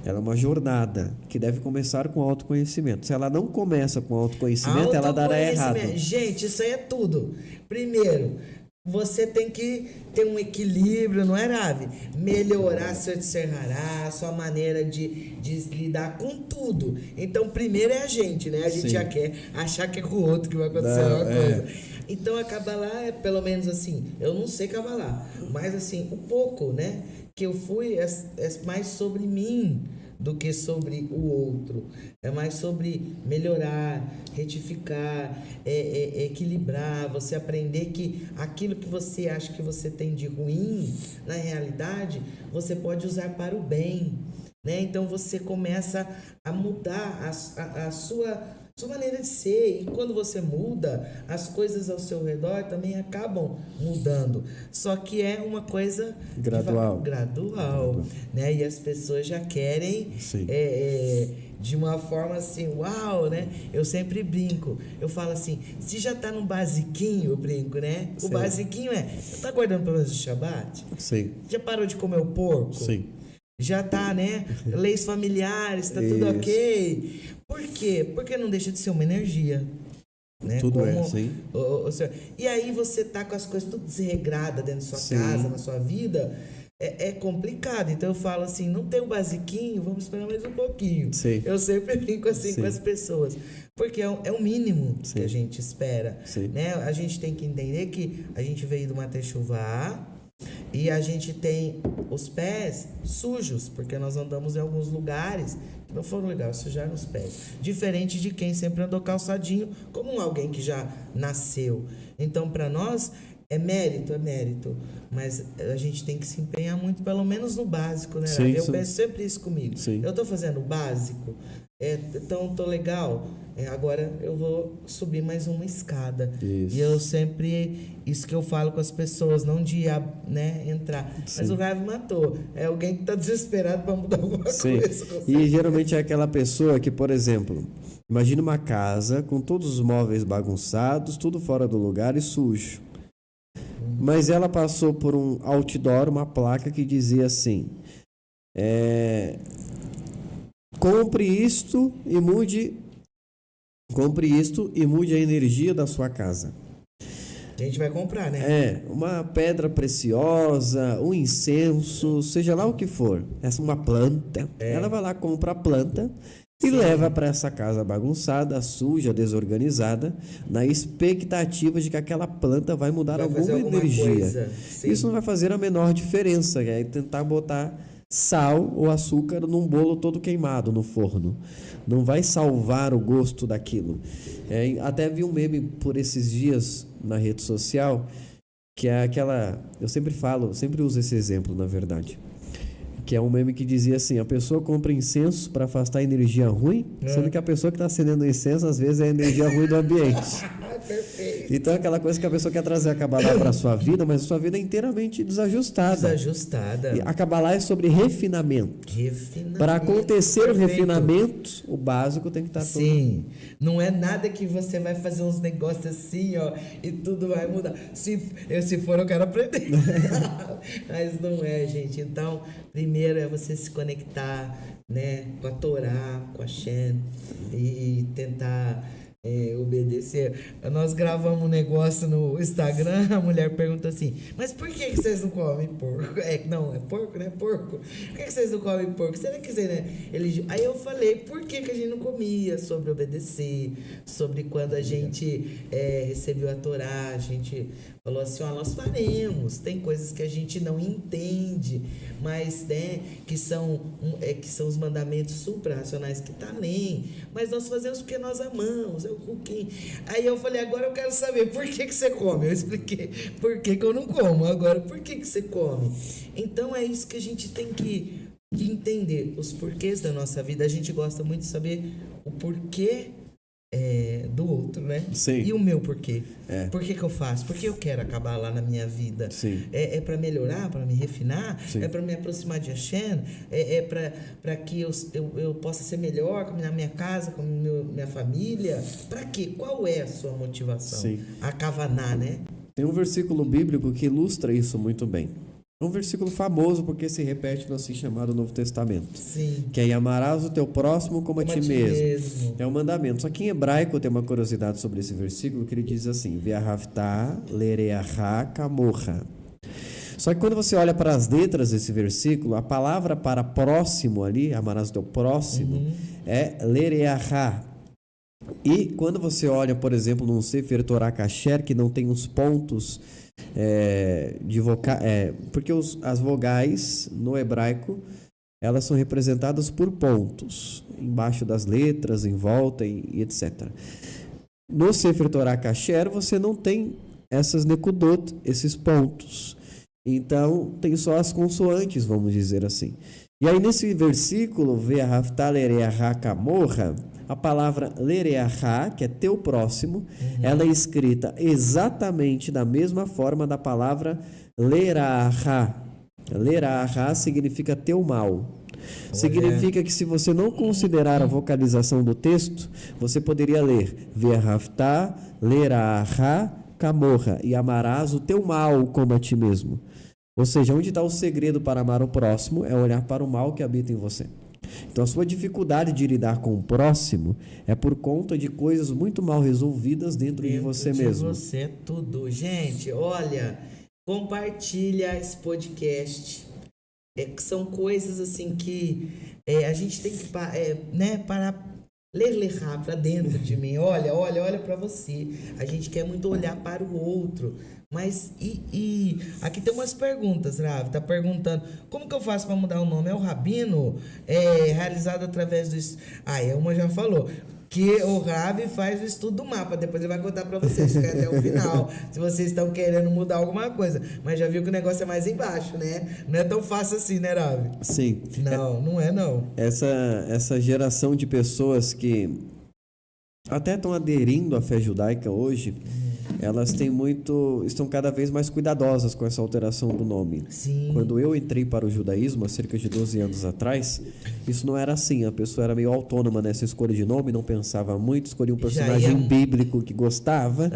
ela é uma jornada que deve começar com autoconhecimento. Se ela não começa com autoconhecimento, ela dará errado. Gente, isso aí é tudo. Primeiro, você tem que ter um equilíbrio, não é, Rav? Melhorar seu tserhará, sua maneira de lidar com tudo. Então, primeiro é a gente, né? A gente já quer achar que é com o outro que vai acontecer uma coisa. Então, a Kabbalah é pelo menos assim, eu não sei Kabbalah, mas assim, o pouco, né, que eu fui é mais sobre mim do que sobre o outro. É mais sobre melhorar, retificar, equilibrar, você aprender que aquilo que você acha que você tem de ruim, na realidade, você pode usar para o bem, né? Então você começa a mudar a sua maneira de ser, e quando você muda, as coisas ao seu redor também acabam mudando, só que é uma coisa gradual, né? E as pessoas já querem de uma forma assim, uau, né? Eu sempre brinco, eu falo assim, se já tá no basiquinho, eu brinco, né? O basiquinho tá guardando pelo menos o Shabbat? Sim. Já parou de comer o porco? Sim. Já tá, né? Leis familiares, tá tudo ok. Por quê? Porque não deixa de ser uma energia. né? Tudo sim. E aí você tá com as coisas tudo desregradas dentro da sua casa, na sua vida, é complicado. Então eu falo assim, não tem o basiquinho, vamos esperar mais um pouquinho. Sim. Eu sempre brinco assim com as pessoas, porque é o mínimo que a gente espera, né? A gente tem que entender que a gente veio do Matechuvá e a gente tem os pés sujos, porque nós andamos em alguns lugares que não foram legais, sujaram os pés. Diferente de quem sempre andou calçadinho, como alguém que já nasceu. Então, para nós, é mérito, mas a gente tem que se empenhar muito, pelo menos no básico, né? Eu penso sempre isso comigo. Eu tô fazendo o básico, então tô legal, agora eu vou subir mais uma escada. Isso. E eu sempre, isso que eu falo com as pessoas, não de entrar. Mas o raiva matou. É alguém que tá desesperado para mudar alguma coisa. E geralmente é aquela pessoa que, por exemplo, imagina uma casa com todos os móveis bagunçados, tudo fora do lugar e sujo. Mas ela passou por um outdoor, uma placa que dizia assim: compre isto e mude a energia da sua casa. A gente vai comprar, né? Uma pedra preciosa, um incenso, seja lá o que for. Essa é uma planta. Ela vai lá, compra a planta e leva para essa casa bagunçada, suja, desorganizada, na expectativa de que aquela planta vai mudar alguma energia. Isso não vai fazer a menor diferença. É tentar botar sal ou açúcar num bolo todo queimado no forno. Não vai salvar o gosto daquilo. Até vi um meme por esses dias na rede social, que é aquela... Eu sempre uso esse exemplo, na verdade. Que é um meme que dizia assim: a pessoa compra incenso para afastar a energia ruim, sendo que a pessoa que está acendendo incenso, às vezes, é a energia ruim do ambiente. Perfeito. Então é aquela coisa que a pessoa quer trazer a Kabbalah para a sua vida, mas a sua vida é inteiramente desajustada. E a Kabbalah é sobre refinamento. Para acontecer o refinamento, o básico tem que estar todo. Sim. Não é nada que você vai fazer uns negócios assim, ó, e tudo vai mudar. Se for, eu quero aprender. Mas não é, gente. Então, primeiro é você se conectar, né, com a Torá, com a Shem, e tentar obedecer. Nós gravamos um negócio no Instagram, a mulher pergunta assim: mas por que vocês não comem porco? Não, é porco, né? Porco. Por que vocês não comem porco? Se ela quiser, né? Aí eu falei, por que a gente não comia? Sobre obedecer, sobre quando a gente recebeu a Torá, a gente falou assim: ó, nós faremos. Tem coisas que a gente não entende, mas, né, que são os mandamentos supra-racionais que tá além, mas nós fazemos porque nós amamos. Aí eu falei: agora eu quero saber por que você come. Eu expliquei por que eu não como. Agora, por que você come? Então é isso que a gente tem que entender, os porquês da nossa vida. A gente gosta muito de saber o porquê do outro, né? Sim. E o meu porquê? Por que eu faço? Por que eu quero acabar lá na minha vida? Sim. É para melhorar, para me refinar? Sim. É para me aproximar de Hashem? Para que eu possa ser melhor na minha casa, com minha família? Para quê? Qual é a sua motivação? Sim. A Kavaná, né? Tem um versículo bíblico que ilustra isso muito bem. É um versículo famoso porque se repete no assim chamado Novo Testamento. Sim. Que é: amarás o teu próximo como a ti mesmo. É um mandamento. Só que em hebraico tem uma curiosidade sobre esse versículo, que ele diz assim: Ve'ahavta lereacha kamocha. Só que quando você olha para as letras desse versículo, a palavra para próximo ali, amarás o teu próximo, é lereacha. E quando você olha, por exemplo, num Sefer Torah Kasher, que não tem os pontos porque as vogais no hebraico, elas são representadas por pontos embaixo das letras, em volta e etc. No Sefer Torah Kasher você não tem essas nekudot, esses pontos. Então tem só as consoantes, vamos dizer assim. E aí nesse versículo, Ve'ahavta lereacha kamocha, a palavra lereacha, que é teu próximo, ela é escrita exatamente da mesma forma da palavra leraha. Leraha significa teu mal. Significa que se você não considerar a vocalização do texto, você poderia ler Ve'ahavta leraha kamocha, e amarás o teu mal como a ti mesmo. Ou seja, onde está o segredo para amar o próximo é olhar para o mal que habita em você. Então a sua dificuldade de lidar com o próximo é por conta de coisas muito mal resolvidas dentro de você mesmo. Você é tudo. Gente, olha, compartilha esse podcast. Que são coisas assim que a gente tem que parar, ler para dentro de mim. Olha para você. A gente quer muito olhar para o outro. Mas e aqui tem umas perguntas, Ravi. Tá perguntando, como que eu faço para mudar o nome? É o Rabino? Realizado através do... Uma já falou que o Ravi faz o estudo do mapa. Depois ele vai contar para vocês, fica até o final, se vocês estão querendo mudar alguma coisa. Mas já viu que o negócio é mais embaixo, né? Não é tão fácil assim, né, Ravi? Sim. Não é não. Essa geração de pessoas que até estão aderindo à fé judaica hoje, elas estão cada vez mais cuidadosas com essa alteração do nome. Sim. Quando eu entrei para o judaísmo, há cerca de 12 anos atrás, isso não era assim. A pessoa era meio autônoma nessa escolha de nome, não pensava muito, escolhia um personagem bíblico que gostava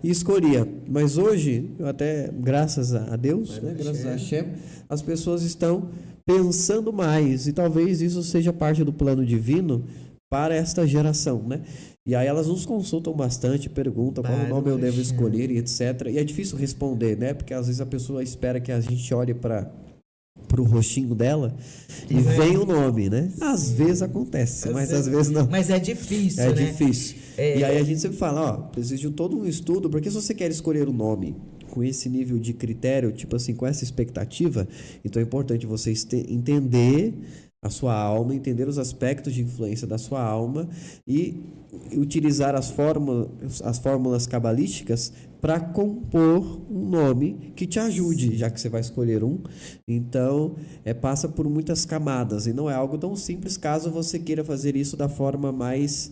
e escolhia. Mas hoje, até graças a Deus, né, graças a Hashem, as pessoas estão pensando mais, e talvez isso seja parte do plano divino para esta geração, né? E aí elas nos consultam bastante, perguntam qual nome eu devo escolher e etc. E é difícil responder, né? Porque às vezes a pessoa espera que a gente olhe para o rostinho dela e vem o nome, né? Às vezes acontece, mas às vezes não. Mas é difícil, né? É difícil. E aí a gente sempre fala, precisa de todo um estudo, porque se você quer escolher um nome com esse nível de critério, tipo assim, com essa expectativa, então é importante você entender a sua alma, entender os aspectos de influência da sua alma e utilizar as fórmulas cabalísticas para compor um nome que te ajude, já que você vai escolher um. Então, passa por muitas camadas e não é algo tão simples caso você queira fazer isso da forma mais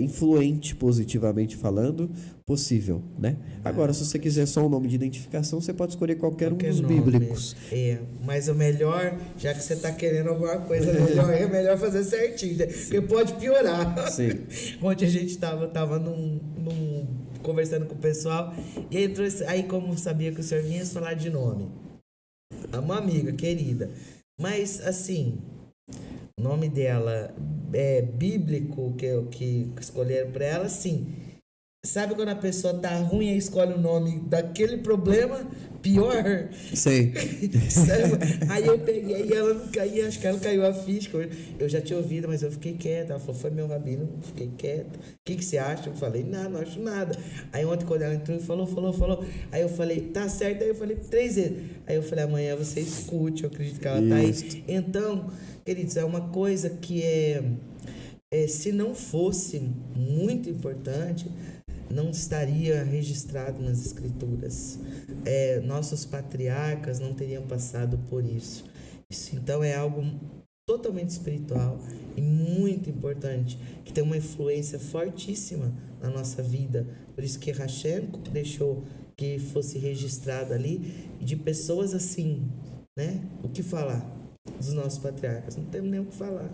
influente, positivamente falando, possível, né? Agora, se você quiser só um nome de identificação, você pode escolher qualquer um dos nome, bíblicos. Mas o melhor, já que você está querendo alguma coisa melhor, é melhor fazer certinho, né? Porque pode piorar. Sim. Ontem a gente tava conversando com o pessoal e entrou aí, como sabia que o senhor vinha falar de nome. Uma amiga querida. Mas, assim, o nome dela é bíblico, que escolheram para ela, sim. Sabe quando a pessoa tá ruim e escolhe o nome daquele problema pior? Sei. Aí eu peguei e ela não caiu, acho que ela caiu a ficha. Eu já tinha ouvido, mas eu fiquei quieta. Ela falou, foi meu rabino, fiquei quieta. O que você acha? Eu falei, não acho nada. Aí ontem, quando ela entrou e falou. Aí eu falei, tá certo. Aí eu falei 3 vezes. Aí eu falei, amanhã você escute, eu acredito que ela tá aí. Então, queridos, é uma coisa que se não fosse muito importante, não estaria registrado nas escrituras. Nossos patriarcas não teriam passado por isso. Então é algo totalmente espiritual e muito importante, que tem uma influência fortíssima na nossa vida. Por isso que Hashem deixou que fosse registrado ali, de pessoas assim, né? O que falar dos nossos patriarcas? Não temos nem o que falar.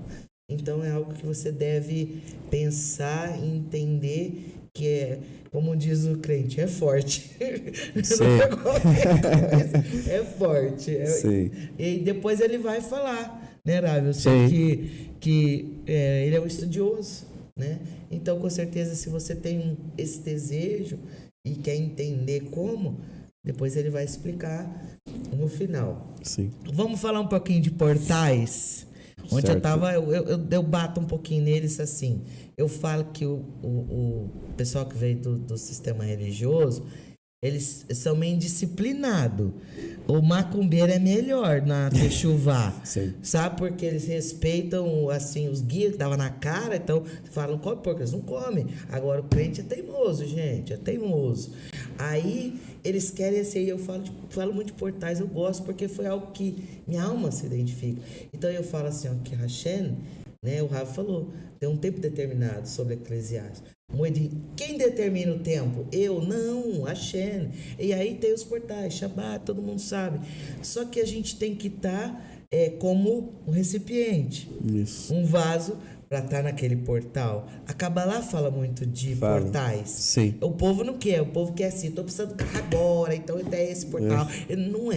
Então é algo que você deve pensar e entender, que como diz o crente, é forte. Não é qualquer coisa, é forte. E depois ele vai falar, né, Ravi? Eu sei que ele é um estudioso, né? Então, com certeza, se você tem esse desejo e quer entender como, depois ele vai explicar no final. Sim. Vamos falar um pouquinho de portais? Ontem eu bato um pouquinho neles assim. Eu falo que o pessoal que veio do sistema religioso, eles são meio indisciplinados. O macumbeiro é melhor na techuvá. Sabe? Porque eles respeitam assim, os guias que estavam na cara, então falam, come porco, eles não comem. Agora o crente é teimoso, gente, é teimoso. Aí eles querem assim, eu falo muito de portais, eu gosto, porque foi algo que minha alma se identifica. Então eu falo assim, ó, que Hashem, né, o Rafa falou, tem um tempo determinado sobre Eclesiastes. Quem determina o tempo? Eu? Não, Hashem. E aí tem os portais, Shabbat, todo mundo sabe. Só que a gente tem que estar como um recipiente, um vaso para estar naquele portal? A Kabbalah fala muito de portais. Sim. O povo não quer, o povo quer assim, tô precisando do carro agora, então até esse portal. Não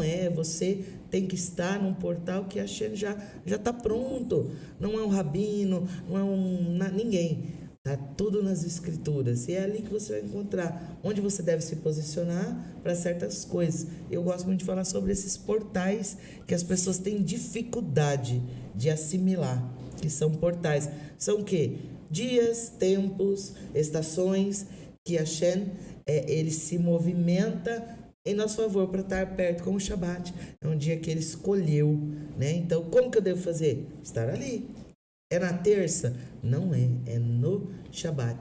é. Você tem que estar num portal que a Hashem já está pronto. Não é um rabino, não é ninguém. Está tudo nas escrituras. E é ali que você vai encontrar onde você deve se posicionar para certas coisas. Eu gosto muito de falar sobre esses portais que as pessoas têm dificuldade de assimilar, que são portais. São o quê? Dias, tempos, estações que a Hashem, ele se movimenta em nosso favor para estar perto, como o Shabat. É um dia que ele escolheu, né? Então, como que eu devo fazer? Estar ali. É na terça? Não é no Shabat.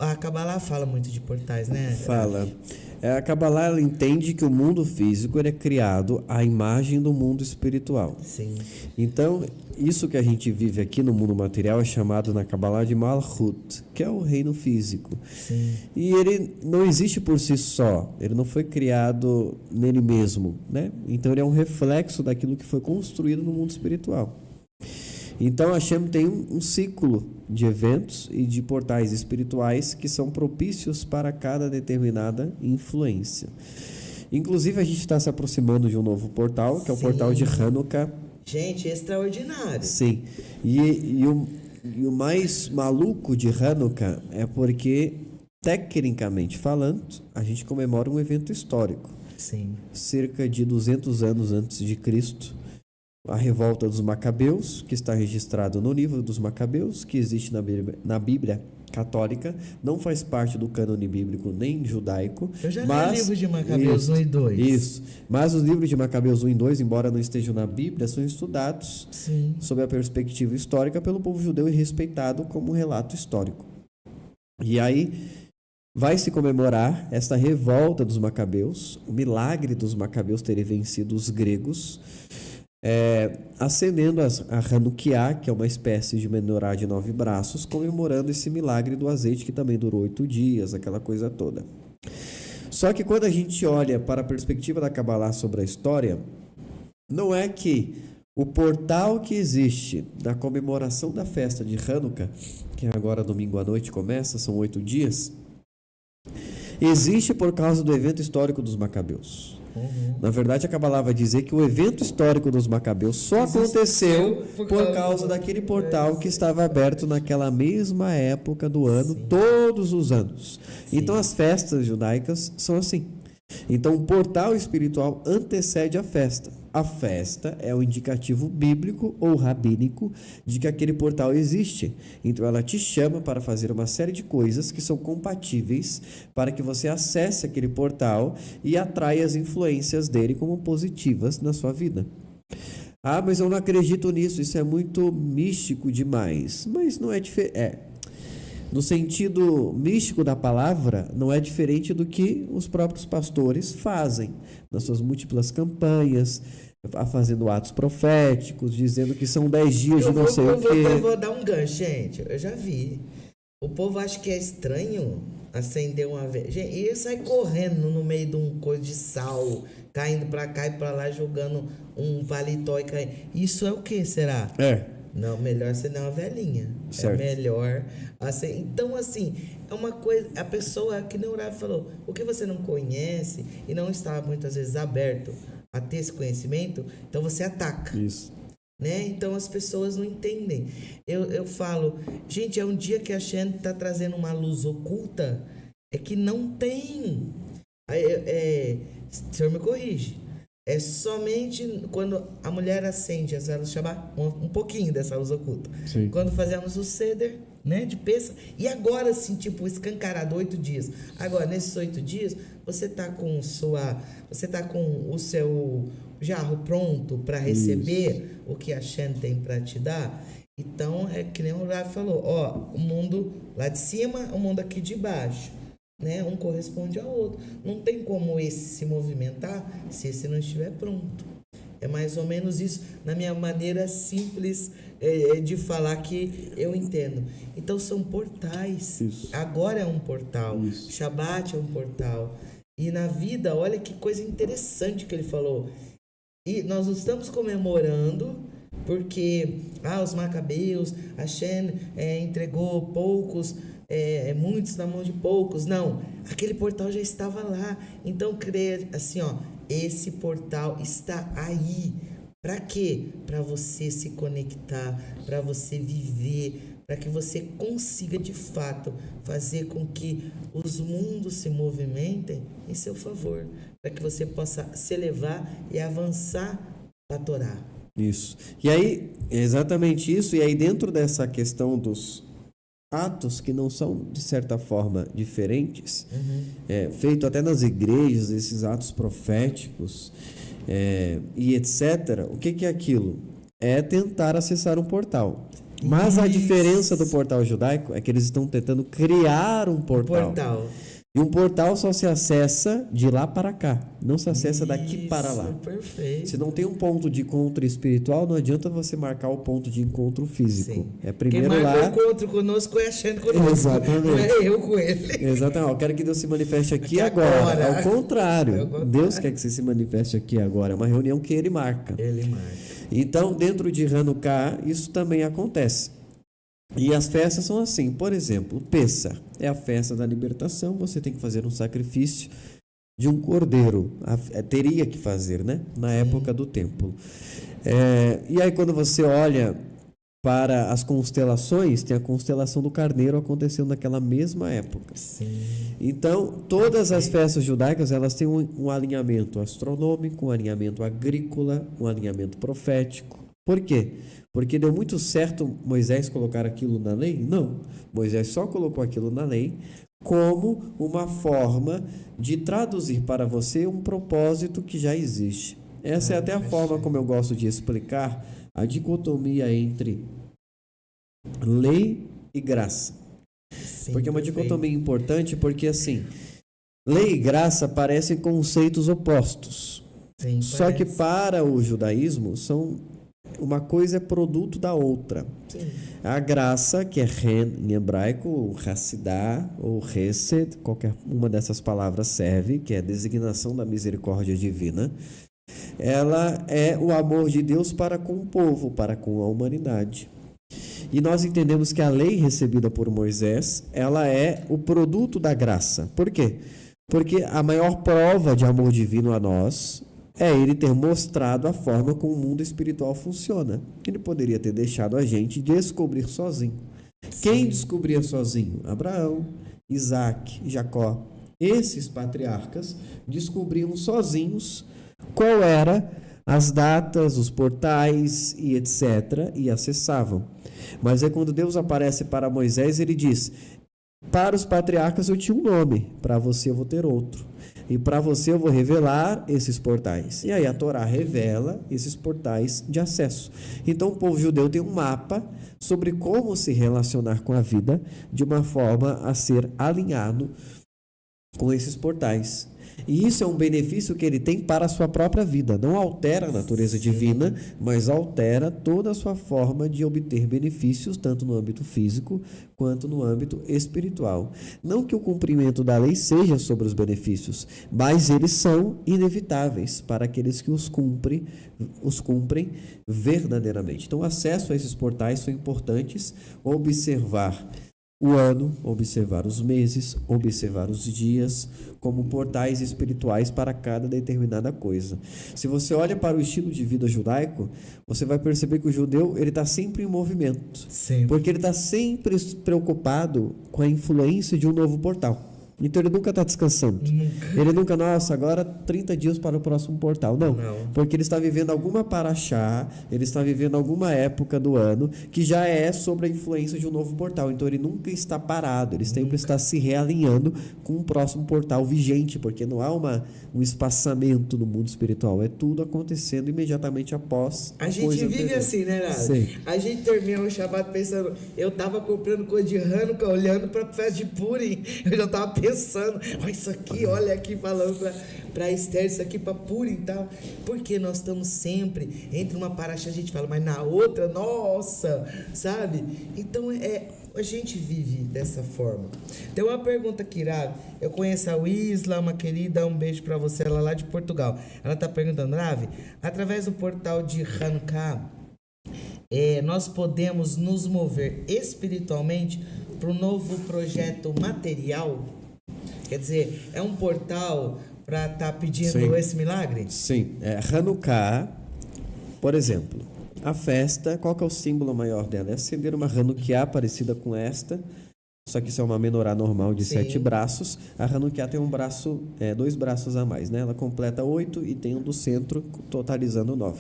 A Kabbalah fala muito de portais, né? Fala. A Kabbalah, ela entende que o mundo físico ele é criado à imagem do mundo espiritual. Sim. Então, isso que a gente vive aqui no mundo material é chamado na Kabbalah de Malchut, que é o reino físico. Sim. E ele não existe por si só, ele não foi criado nele mesmo, né? Então, ele é um reflexo daquilo que foi construído no mundo espiritual. Então, a Hashem tem um ciclo de eventos e de portais espirituais que são propícios para cada determinada influência. Inclusive, a gente está se aproximando de um novo portal, que é o portal de Hanukkah. Gente, extraordinário. Sim. E o mais maluco de Hanukkah é porque, tecnicamente falando, a gente comemora um evento histórico. Sim. Cerca de 200 anos antes de Cristo. A revolta dos Macabeus, que está registrado no livro dos Macabeus, que existe na Bíblia católica, não faz parte do cânone bíblico nem judaico. Eu já li o livro de Macabeus 1 e 2. Isso. Mas os livros de Macabeus 1 e 2, embora não estejam na Bíblia, são estudados sob a perspectiva histórica pelo povo judeu e respeitado como um relato histórico. E aí vai se comemorar esta revolta dos Macabeus, o milagre dos Macabeus terem vencido os gregos, acendendo a Hanukkah, que é uma espécie de menorá de 9 braços, comemorando esse milagre do azeite que também durou 8 dias, aquela coisa toda. Só que quando a gente olha para a perspectiva da Kabbalah sobre a história, não é que o portal que existe na comemoração da festa de Hanukkah, que agora domingo à noite começa, são 8 dias, existe por causa do evento histórico dos Macabeus. Na verdade, a Kabbalah vai dizer que o evento histórico dos Macabeus só aconteceu por causa daquele portal que estava aberto naquela mesma época do ano, todos os anos. Então, as festas judaicas são assim. Então, o portal espiritual antecede a festa. A festa é o indicativo bíblico ou rabínico de que aquele portal existe. Então, ela te chama para fazer uma série de coisas que são compatíveis para que você acesse aquele portal e atraia as influências dele como positivas na sua vida. Ah, mas eu não acredito nisso, isso é muito místico demais. Mas não é diferente. No sentido místico da palavra, não é diferente do que os próprios pastores fazem nas suas múltiplas campanhas, fazendo atos proféticos, dizendo que são 10 dias de não sei o quê. Eu vou dar um gancho, gente. Eu já vi. O povo acha que é estranho acender uma vela. Gente, e sai correndo no meio de um coisa de sal, caindo pra cá e pra lá, jogando um paletó e caindo. Isso é o que será? Não, melhor acender uma velinha. Certo. É melhor assim. Então, assim, é uma coisa. A pessoa, que nem o Rafa falou, o que você não conhece e não está muitas vezes aberto a ter esse conhecimento, então você ataca. Isso. Né? Então as pessoas não entendem. Eu falo, gente, é um dia que a Hashem está trazendo uma luz oculta, é que não tem. O senhor me corrige. É somente quando a mulher acende as velas Shabbat, um pouquinho dessa luz oculta. Sim. Quando fazemos o Seder, né, de Pêssego. E agora, assim, tipo, escancarado, 8 dias. Agora, nesses 8 dias, você tá com o seu jarro pronto para receber o que a Hashem tem para te dar. Então, é que nem o Rafa falou, o mundo lá de cima, o mundo aqui de baixo. Né? Um corresponde ao outro. Não tem como esse se movimentar se esse não estiver pronto. É mais ou menos isso, na minha maneira simples de falar que eu entendo. Então são portais. Isso. Agora é um portal. Isso. Shabat é um portal. E na vida, olha que coisa interessante que ele falou. E nós estamos comemorando porque os macabeus, a Shem entregou poucos, muitos na mão de poucos. Não, aquele portal já estava lá. Então, crer assim, esse portal está aí. Para quê? Para você se conectar, para você viver, para que você consiga de fato fazer com que os mundos se movimentem em seu favor, para que você possa se elevar e avançar para a Torá. Isso. E aí, é exatamente isso. E aí, dentro dessa questão dos atos que não são, de certa forma, diferentes, feito até nas igrejas, esses atos proféticos, e etc., o que é aquilo? É tentar acessar um portal. Mas a diferença do portal judaico é que eles estão tentando criar um portal. E um portal só se acessa de lá para cá, não se acessa daqui para lá. Perfeito. Se não tem um ponto de encontro espiritual, não adianta você marcar o ponto de encontro físico. Sim. É primeiro quem marca lá. o encontro conosco é achando conosco. Exatamente. Não é eu com ele. Exatamente. Eu quero que Deus se manifeste aqui agora. É o contrário. Deus quer que você se manifeste aqui agora. É uma reunião que ele marca. Ele marca. Então, dentro de Hanukkah, isso também acontece. E as festas são assim, por exemplo, Pessah é a festa da libertação, você tem que fazer um sacrifício de um cordeiro, teria que fazer, né? Na época do templo. E aí quando você olha para as constelações, tem a constelação do Carneiro acontecendo naquela mesma época. Sim. Então, todas as festas judaicas, elas têm um alinhamento astronômico, um alinhamento agrícola, um alinhamento profético. Por quê? Porque deu muito certo Moisés colocar aquilo na lei? Não. Moisés só colocou aquilo na lei como uma forma de traduzir para você um propósito que já existe. Essa é até a forma como eu gosto de explicar a dicotomia entre lei e graça. Sim, porque é uma dicotomia importante, porque assim, lei e graça parecem conceitos opostos. Sim, só que para o judaísmo uma coisa é produto da outra. Sim. A graça, que é ren em hebraico, ou hassidah, ou hesed, qualquer uma dessas palavras serve, que é a designação da misericórdia divina. Ela é o amor de Deus para com o povo, para com a humanidade. E nós entendemos que a lei recebida por Moisés, ela é o produto da graça. Por quê? Porque a maior prova de amor divino a nós é ele ter mostrado a forma como o mundo espiritual funciona. Ele poderia ter deixado a gente descobrir sozinho. Sim. Quem descobria sozinho? Abraão, Isaac, Jacó. Esses patriarcas descobriam sozinhos qual era as datas, os portais e etc. e acessavam. Mas é quando Deus aparece para Moisés, ele diz: para os patriarcas eu tinha um nome, para você eu vou ter outro. E para você eu vou revelar esses portais. E aí a Torá revela esses portais de acesso. Então o povo judeu tem um mapa sobre como se relacionar com a vida de uma forma a ser alinhado com esses portais. E isso é um benefício que ele tem para a sua própria vida. Não altera a natureza divina, mas altera toda a sua forma de obter benefícios, tanto no âmbito físico quanto no âmbito espiritual. Não que o cumprimento da lei seja sobre os benefícios, mas eles são inevitáveis para aqueles que os cumprem verdadeiramente. Então, o acesso a esses portais são importantes. Observar o ano, observar os meses, observar os dias como portais espirituais para cada determinada coisa. Se você olha para o estilo de vida judaico, você vai perceber que o judeu ele está sempre em movimento, sempre. Porque ele está sempre preocupado com a influência de um novo portal. Então ele nunca está descansando. Ele nunca, nossa, agora 30 dias para o próximo portal. Não. Porque ele está vivendo alguma paraxá, ele está vivendo alguma época do ano que já é sobre a influência de um novo portal. Então ele nunca está parado, ele sempre está se realinhando com um próximo portal vigente, porque não há um espaçamento no mundo espiritual. É tudo acontecendo imediatamente após a gente vive anterior. Assim, né, Nara? Sim. A gente termina o Shabbat pensando, eu tava comprando coisa de Hanukkah, olhando pra festa de Purim, eu já tava pensando, olha isso aqui, olha aqui, falando pra Esther, isso aqui pra Purim e tal, porque nós estamos sempre, entre uma paraxá a gente fala, mas na outra, nossa, sabe? Então a gente vive dessa forma. Tem uma pergunta aqui, Rav. Eu conheço a Isla, uma querida, um beijo pra você, ela lá de Portugal. Ela tá perguntando, Rav, através do portal de Hanukkah, nós podemos nos mover espiritualmente para um novo projeto material? Quer dizer, é um portal para estar pedindo Sim. esse milagre? Sim. Hanukkah, por exemplo, a festa, qual que é o símbolo maior dela? É acender uma Hanukkah parecida com esta, só que isso é uma menorá normal de Sim. 7 braços. A Hanukkah tem 2 braços a mais, né? Ela completa 8 e tem um do centro, totalizando 9.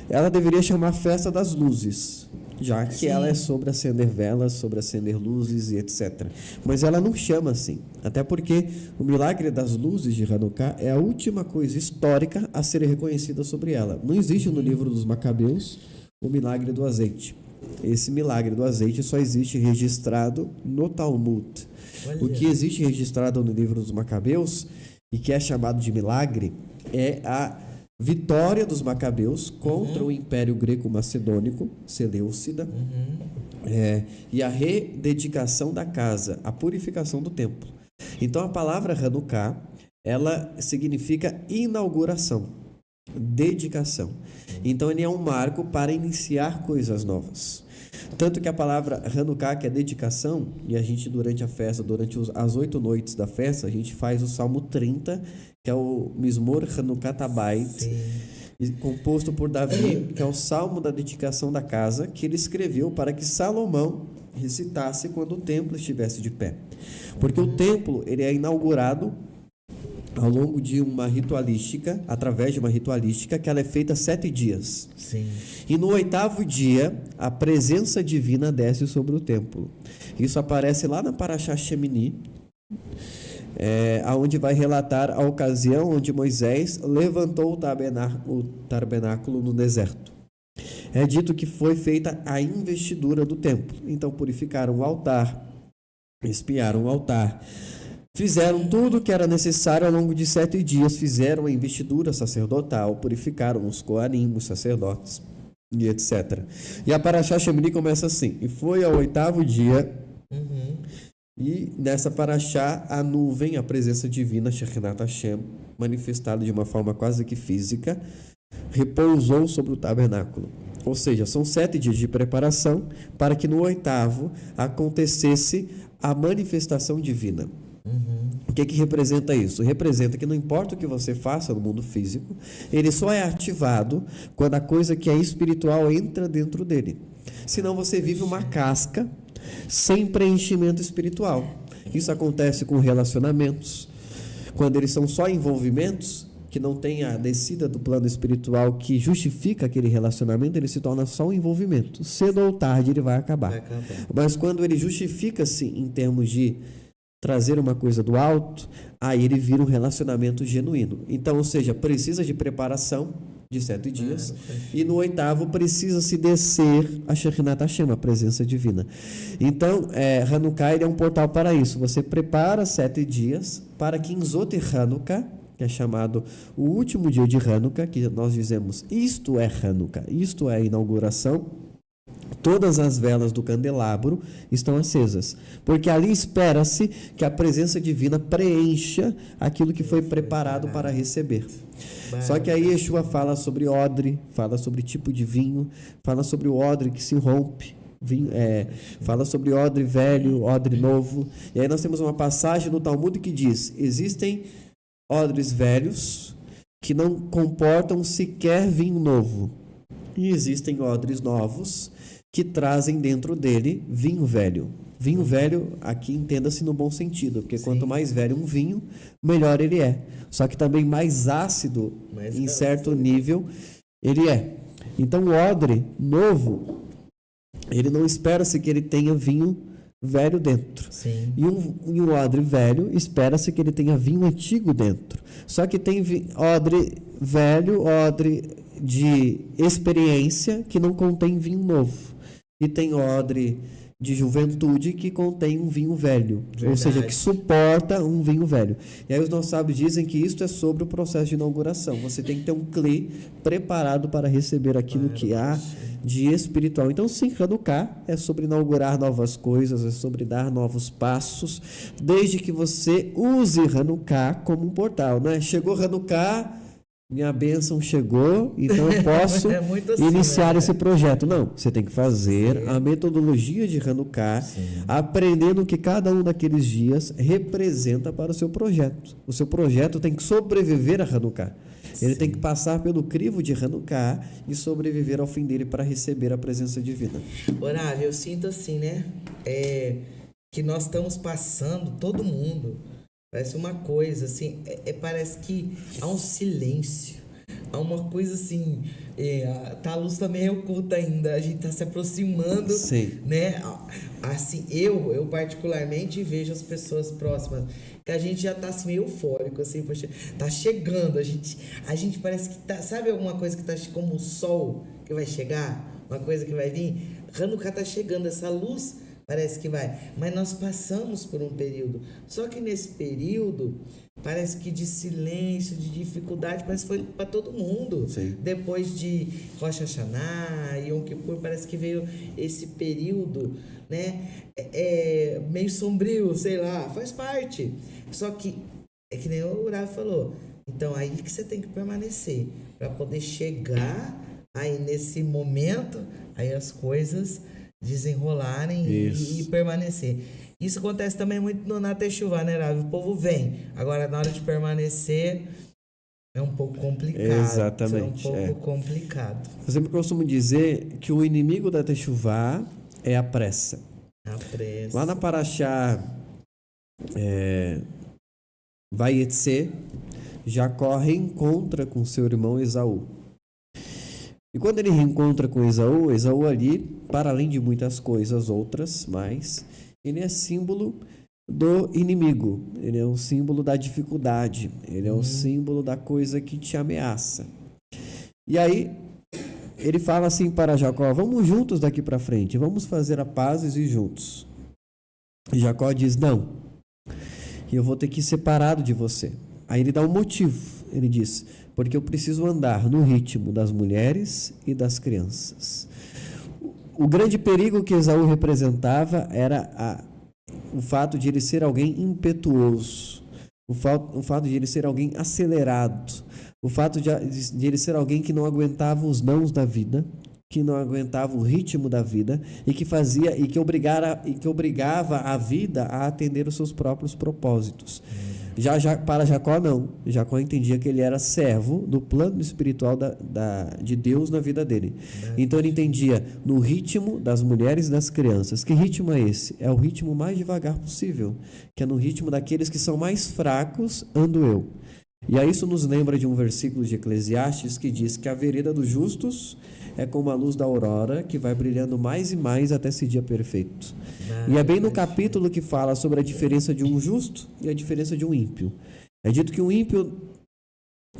Ela deveria chamar Festa das Luzes, já que Sim. ela é sobre acender velas, sobre acender luzes e etc. Mas ela não chama assim, até porque o milagre das luzes de Hanukkah é a última coisa histórica a ser reconhecida sobre ela. Não existe no livro dos Macabeus o milagre do azeite. Esse milagre do azeite só existe registrado no Talmud. Olha. O que existe registrado no livro dos Macabeus e que é chamado de milagre é a vitória dos Macabeus contra o Império Greco-Macedônico, Seleucida, e a rededicação da casa, a purificação do templo. Então a palavra Hanukkah, ela significa inauguração, dedicação. Então ele é um marco para iniciar coisas novas. Tanto que a palavra Hanukkah, que é dedicação, e a gente durante a festa, durante as 8 noites da festa, a gente faz o Salmo 30, que é o Mizmor Hanukkah Tabait, composto por Davi, que é o Salmo da dedicação da casa, que ele escreveu para que Salomão recitasse quando o templo estivesse de pé. Porque o templo ele é inaugurado ao longo de uma ritualística, através de uma ritualística, que ela é feita 7 dias. Sim. E no 8º dia, a presença divina desce sobre o templo. Isso aparece lá na Parashá Shemini, onde vai relatar a ocasião onde Moisés levantou o tabernáculo no deserto. É dito que foi feita a investidura do templo. Então purificaram o altar, espiaram o altar, fizeram tudo o que era necessário ao longo de 7 dias, fizeram a investidura sacerdotal, purificaram os coanim, os sacerdotes, e etc. E a Parashá Shemini começa assim: e foi ao 8º dia, e nessa Parashá a nuvem, a presença divina, Shekhinat Hashem, manifestada de uma forma quase que física, repousou sobre o tabernáculo. Ou seja, são 7 dias de preparação para que no 8º acontecesse a manifestação divina. O que representa isso? Representa que não importa o que você faça no mundo físico, ele só é ativado quando a coisa que é espiritual entra dentro dele. Senão você vive uma casca sem preenchimento espiritual. Isso acontece com relacionamentos, quando eles são só envolvimentos, que não tem a descida do plano espiritual que justifica aquele relacionamento, ele se torna só um envolvimento. Cedo ou tarde ele vai acabar. Mas quando ele justifica-se em termos de trazer uma coisa do alto, aí ele vira um relacionamento genuíno. Então, ou seja, precisa de preparação de 7 dias, e no 8º precisa se descer a Shekhinat Hashem, a presença divina. Então, Hanukkah ele é um portal para isso. Você prepara 7 dias para que em Zot Hanukkah, que é chamado o último dia de Hanukkah, que nós dizemos, isto é Hanukkah, isto é a inauguração, todas as velas do candelabro estão acesas, porque ali espera-se que a presença divina preencha aquilo que foi preparado para receber. Só que aí Yeshua fala sobre odre, fala sobre tipo de vinho, fala sobre o odre que se rompe, fala sobre odre velho, odre novo. E aí nós temos uma passagem no Talmud que diz: existem odres velhos que não comportam sequer vinho novo, e existem odres novos que trazem dentro dele vinho velho. Vinho velho, aqui entenda-se no bom sentido, porque quanto mais velho um vinho, melhor ele é. Só que também mais ácido, em certo nível, ele é. Então o odre novo, ele não espera-se que ele tenha vinho velho dentro. Sim. E um odre velho, espera-se que ele tenha vinho antigo dentro. Só que tem odre velho, odre de experiência, que não contém vinho novo. E tem odre de juventude que contém um vinho velho. Verdade. Ou seja, que suporta um vinho velho. E aí os nossos sábios dizem que isto é sobre o processo de inauguração. Você tem que ter um clé preparado para receber aquilo que há de espiritual. Então, sim, Hanukkah é sobre inaugurar novas coisas, é sobre dar novos passos, desde que você use Hanukkah como um portal, né? Chegou Hanukkah, minha bênção chegou, então eu posso assim, iniciar né? esse projeto. Não, você tem que fazer a metodologia de Hanukkah, aprendendo que cada um daqueles dias representa para o seu projeto. O seu projeto tem que sobreviver a Hanukkah. Ele tem que passar pelo crivo de Hanukkah e sobreviver ao fim dele para receber a presença divina. Orávio, eu sinto assim, né? Que nós estamos passando, todo mundo. Parece uma coisa, assim, parece que há um silêncio. Há uma coisa assim, a luz também é oculta ainda, a gente está se aproximando, né? Assim, eu particularmente vejo as pessoas próximas, que a gente já tá assim, meio eufórico, assim, poxa, tá chegando, a gente parece que tá, sabe alguma coisa que tá como o sol que vai chegar? Uma coisa que vai vir? Hanukkah tá chegando, essa luz parece que vai, mas nós passamos por um período, só que nesse período parece que de silêncio, de dificuldade, parece que foi para todo mundo. Depois de Rosh Hashanah, Yom Kippur, parece que veio esse período, né, meio sombrio, sei lá, faz parte, só que é que nem o Urav falou, então aí que você tem que permanecer para poder chegar aí nesse momento, aí as coisas desenrolarem e permanecer. Isso acontece também muito na Techuvá, né, Rav? O povo vem. Agora, na hora de permanecer, é um pouco complicado. Exatamente. É um pouco complicado. Eu sempre costumo dizer que o inimigo da Techuvá é a pressa. A pressa. Lá na Parashá Vayetze, Jacó reencontra com seu irmão Esaú. E quando ele reencontra com Esaú ali, para além de muitas coisas outras, mas ele é símbolo do inimigo, ele é um símbolo da dificuldade, ele é um símbolo da coisa que te ameaça. E aí, ele fala assim para Jacó, vamos juntos daqui para frente, vamos fazer a paz e juntos. E Jacó diz, não, eu vou ter que ir separado de você. Aí ele dá um motivo, ele diz, porque eu preciso andar no ritmo das mulheres e das crianças. O grande perigo que Esaú representava era o fato de ele ser alguém impetuoso, o fato de ele ser alguém acelerado, o fato de ele ser alguém que não aguentava os nãos da vida, que não aguentava o ritmo da vida e que obrigava a vida a atender os seus próprios propósitos. Já para Jacó não. Jacó entendia que ele era servo do plano espiritual de Deus na vida dele. Então ele entendia no ritmo das mulheres e das crianças. Que ritmo é esse? É o ritmo mais devagar possível, que é no ritmo daqueles que são mais fracos, ando eu. E aí isso nos lembra de um versículo de Eclesiastes que diz que a vereda dos justos é como a luz da aurora que vai brilhando mais e mais até esse dia perfeito. E é bem no capítulo que fala sobre a diferença de um justo e a diferença de um ímpio. É dito que um ímpio,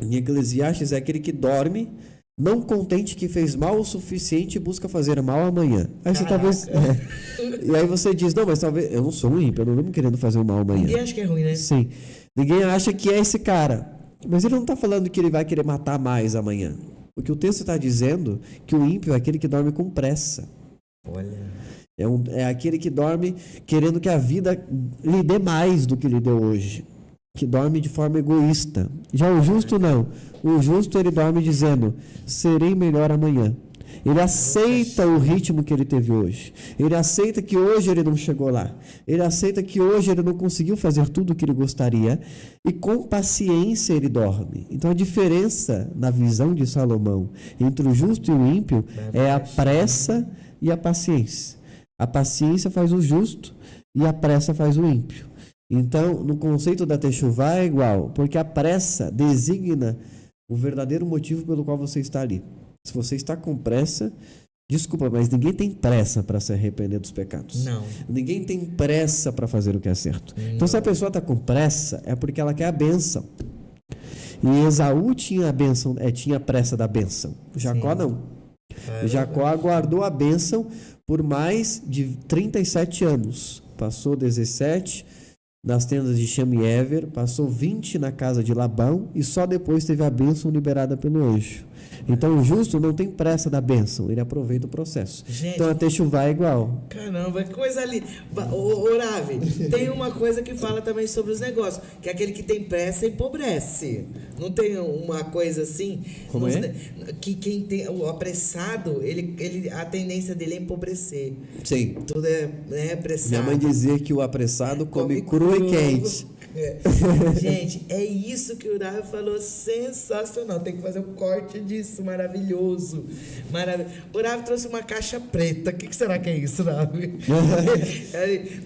em Eclesiastes, é aquele que dorme, não contente que fez mal o suficiente e busca fazer mal amanhã. Aí você talvez... E aí você diz, não, mas talvez... Eu não sou um ímpio, eu não estou querendo fazer o mal amanhã. Ninguém acha que é ruim, né? Sim. Ninguém acha que é esse cara. Mas ele não está falando que ele vai querer matar mais amanhã. O que o texto está dizendo que o ímpio é aquele que dorme com pressa. Olha... É aquele que dorme querendo que a vida lhe dê mais do que lhe deu hoje. Que dorme de forma egoísta. Já o justo não. O justo ele dorme dizendo, serei melhor amanhã. Ele aceita o ritmo que ele teve hoje. Ele aceita que hoje ele não chegou lá. Ele aceita que hoje ele não conseguiu fazer tudo o que ele gostaria. E com paciência ele dorme. Então a diferença na visão de Salomão entre o justo e o ímpio é a pressa e a paciência. A paciência faz o justo e a pressa faz o ímpio. Então, no conceito da Techuvá é igual, porque a pressa designa o verdadeiro motivo pelo qual você está ali. Se você está com pressa, desculpa, mas ninguém tem pressa para se arrepender dos pecados. Não. Ninguém tem pressa para fazer o que é certo. Não. Então, se a pessoa está com pressa, é porque ela quer a bênção. E Esaú tinha a bênção, tinha a pressa da bênção. Jacó não. Jacó aguardou a bênção por mais de 37 anos. Passou 17 nas tendas de Shem e Ever, passou 20 na casa de Labão e só depois teve a bênção liberada pelo anjo. Então o justo não tem pressa da bênção, ele aproveita o processo. Gente, Então a Techuvá é igual. Caramba, que coisa ali. Ô, Ravi, tem uma coisa que fala também sobre os negócios, que é aquele que tem pressa empobrece. Não tem uma coisa assim? Como é? Que quem tem o apressado, a tendência dele é empobrecer. Sim. Tudo é apressado. Minha mãe dizia que o apressado come cru e quente. Gente, é isso que o Ravi falou, sensacional. Tem que fazer um corte disso, maravilhoso. O Ravi trouxe uma caixa preta. O que será que é isso, Ravi?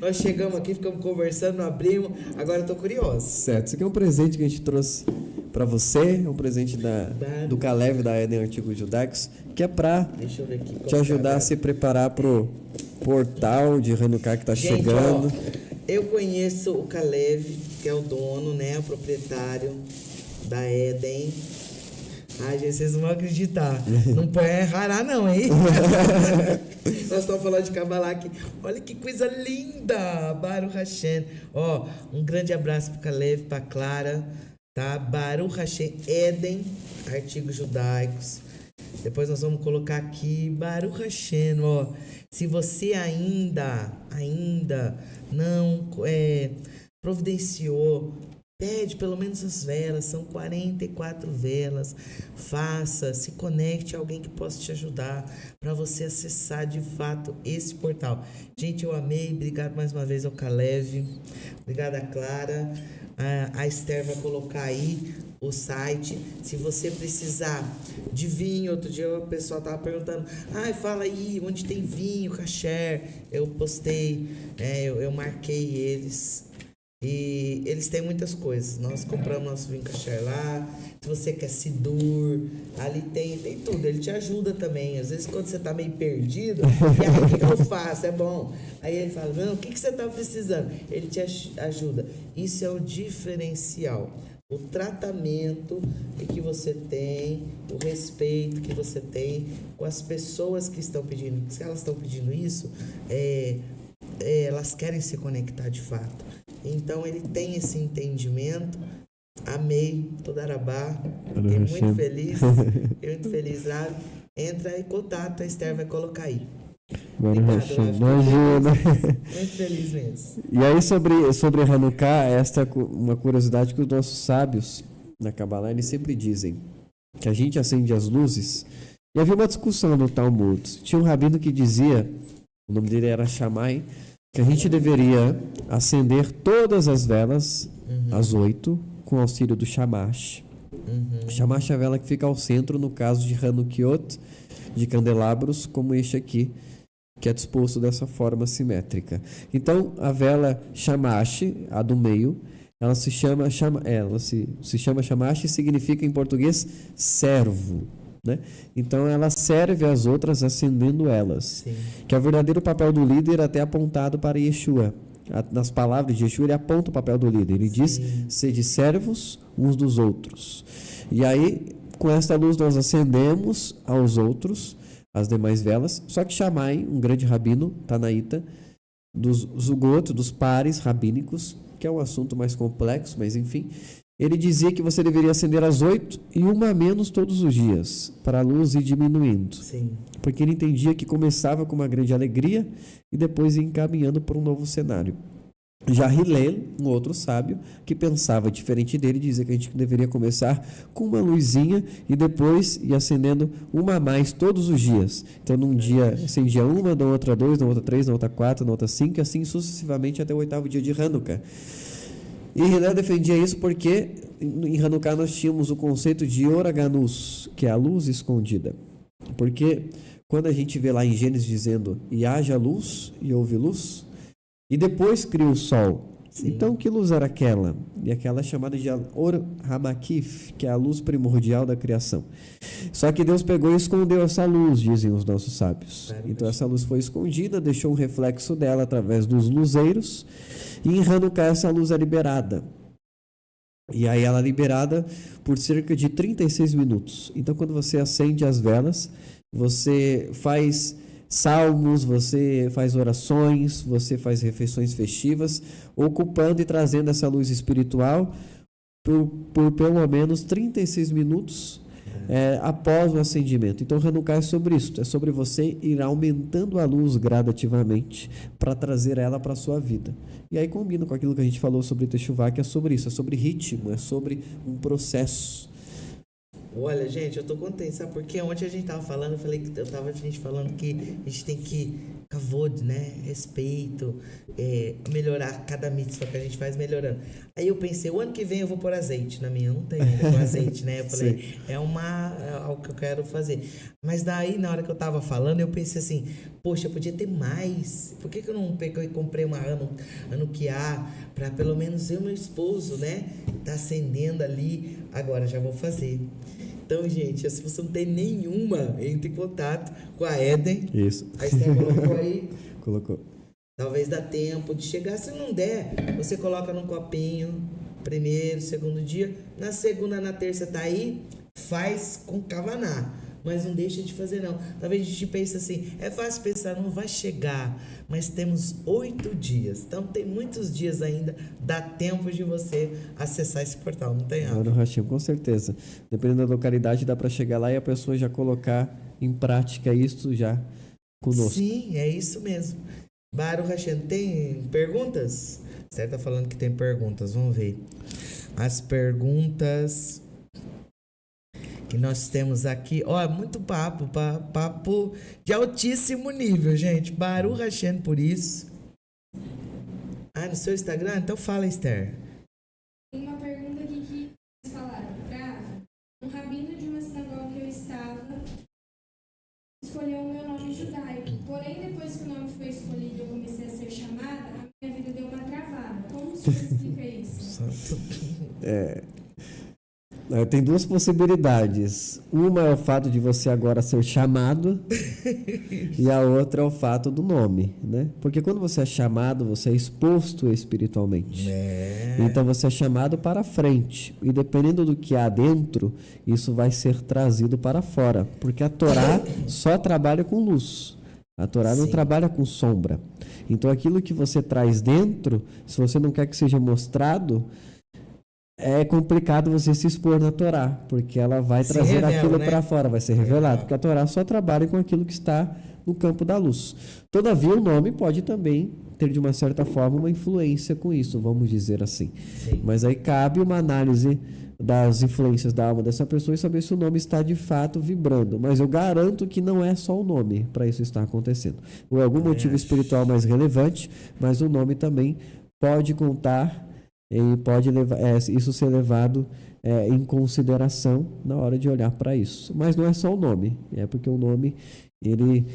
Nós chegamos aqui, ficamos conversando, não abrimos. Agora eu tô curioso. Certo, isso aqui é um presente que a gente trouxe para você, é um presente do Kalev da Eden Artigos Judaicos, que é para te ajudar a se preparar pro portal de Hanukkah que tá chegando. Ó, eu conheço o Kalev, que é o dono, né, o proprietário da Eden. Ai, gente, vocês não vão acreditar. Não põe errar não, hein? Nós estamos falando de Kabbalah aqui. Olha que coisa linda! Baruch Hashem. Ó, um grande abraço pro Kalev, pra Clara, tá? Baruch Hashem, Eden, Artigos Judaicos. Depois nós vamos colocar aqui Baruch Hashem, ó. Se você ainda não providenciou, pede pelo menos as velas, são 44 velas. Faça, se conecte a alguém que possa te ajudar para você acessar de fato esse portal. Gente, eu amei, obrigado mais uma vez ao Kalev, obrigado a Clara. A Esther vai colocar aí o site. Se você precisar de vinho, outro dia o pessoal tava perguntando, fala aí onde tem vinho, kasher. Eu postei, eu marquei eles. E eles têm muitas coisas. Nós compramos nosso vinho kasher lá. Se você quer sidur, ali tem tudo. Ele te ajuda também. Às vezes quando você tá meio perdido, e aí o que eu faço? É bom. Aí ele fala, não, o que você tá precisando? Ele te ajuda. Isso é o diferencial. O tratamento que você tem, o respeito que você tem com as pessoas que estão pedindo. Se elas estão pedindo isso, elas querem se conectar de fato. Então ele tem esse entendimento. Amei, Todarabá. Fiquei muito feliz, Ravi. Entra em contato, a Esther vai colocar aí. Muito feliz mesmo. E aí sobre Hanukkah, esta é uma curiosidade que os nossos sábios na Kabbalah, eles sempre dizem que a gente acende as luzes. E havia uma discussão no Talmud. Tinha um rabino que dizia, o nome dele era Shammai, que a gente deveria acender todas as velas, às 8, com auxílio do Shamash. Shamash é a vela que fica ao centro no caso de Hanukkot, de candelabros como este aqui, que é disposto dessa forma simétrica. Então, a vela Shamash, a do meio, ela se chama Shamash, significa em português servo. Né? Então ela serve às outras acendendo elas. Sim. Que é o verdadeiro papel do líder até apontado para Yeshua. Nas palavras de Yeshua ele aponta o papel do líder. Ele diz, sede servos uns dos outros. E aí com esta luz nós acendemos aos outros as demais velas. Só que Shammai, um grande rabino tanaíta, dos zugot, dos pares rabínicos, que é um assunto mais complexo, mas enfim, ele dizia que você deveria acender às 8 e uma a menos todos os dias, para a luz ir diminuindo. Sim. Porque ele entendia que começava com uma grande alegria e depois ia encaminhando para um novo cenário. Já Hillel, um outro sábio, que pensava diferente dele, dizia que a gente deveria começar com uma luzinha e depois ir acendendo uma a mais todos os dias. Então, num dia acendia uma, na outra 2, na outra 3, na outra 4, na outra 5, e assim sucessivamente até o 8º dia de Hanukkah. E Hillel defendia isso porque em Hanukkah nós tínhamos o conceito de Oraganus, que é a luz escondida. Porque quando a gente vê lá em Gênesis dizendo e haja luz e houve luz, e depois criou o sol. Sim. Então que luz era aquela? E aquela é chamada de Or Hamakif, que é a luz primordial da criação. Só que Deus pegou e escondeu essa luz, dizem os nossos sábios. Então essa luz foi escondida, deixou um reflexo dela através dos luzeiros. E em Hanukkah essa luz é liberada. E aí ela é liberada por cerca de 36 minutos. Então quando você acende as velas, você faz salmos, você faz orações, você faz refeições festivas, ocupando e trazendo essa luz espiritual por pelo menos 36 minutos após o acendimento. Então, Hanukkah é sobre isso, é sobre você ir aumentando a luz gradativamente para trazer ela para a sua vida. E aí combina com aquilo que a gente falou sobre Teshuvah, que é sobre isso, é sobre ritmo, é sobre um processo. Olha, gente, eu tô contente, sabe? Porque ontem a gente tava falando, a gente falando que a gente tem que kavod, né? Respeito, melhorar cada mitzvah que a gente faz melhorando. Aí eu pensei, o ano que vem eu vou pôr azeite na minha, não tem ainda com azeite, né? Eu falei, é algo que eu quero fazer. Mas daí, na hora que eu tava falando, eu pensei assim, poxa, podia ter mais. Por que eu não peguei e comprei uma Hanukkah para pelo menos eu e meu esposo, né? Tá acendendo ali. Agora já vou fazer. Então, gente, se você não tem nenhuma, entre em contato com a Eden. Isso. A Esther colocou aí. Colocou. Talvez dá tempo de chegar. Se não der, você coloca num copinho, primeiro, segundo dia. Na segunda, na terça tá aí, faz com kavaná. Mas não deixa de fazer, não. Talvez a gente pense assim, é fácil pensar, não vai chegar. Mas temos 8 dias. Então tem muitos dias ainda. Dá tempo de você acessar esse portal, não tem? No Hashem, com certeza. Dependendo da localidade, dá para chegar lá e a pessoa já colocar em prática isso já conosco. Sim, é isso mesmo. Baruch Hashem, tem perguntas? Você tá falando que tem perguntas, vamos ver. As perguntas que nós temos aqui, muito papo de altíssimo nível, gente. Baruch Hashem por isso. No seu Instagram? Então fala, Esther. Tem uma pergunta aqui que vocês falaram. Um rabino de uma sinagoga que eu estava escolheu o meu nome judaico. Porém, depois que o nome foi escolhido e eu comecei a ser chamada, a minha vida deu uma travada. Como o senhor explica isso? Tem duas possibilidades. Uma é o fato de você agora ser chamado e a outra é o fato do nome, né? Porque quando você é chamado, você é exposto espiritualmente. Então você é chamado para frente. E dependendo do que há dentro, isso vai ser trazido para fora. Porque a Torá só trabalha com luz. A Torá não trabalha com sombra. Então aquilo que você traz dentro, se você não quer que seja mostrado, é complicado você se expor na Torá, porque ela vai trazer aquilo para fora, vai ser revelado, porque a Torá só trabalha com aquilo que está no campo da luz. Todavia, o nome pode também ter, de uma certa forma, uma influência com isso, vamos dizer assim. Sim. Mas aí cabe uma análise das influências da alma dessa pessoa e saber se o nome está de fato vibrando. Mas eu garanto que não é só o nome para isso estar acontecendo. Ou algum motivo espiritual mais relevante, mas o nome também pode contar e pode isso ser levado em consideração na hora de olhar para isso. Mas não é só o nome, porque o nome ele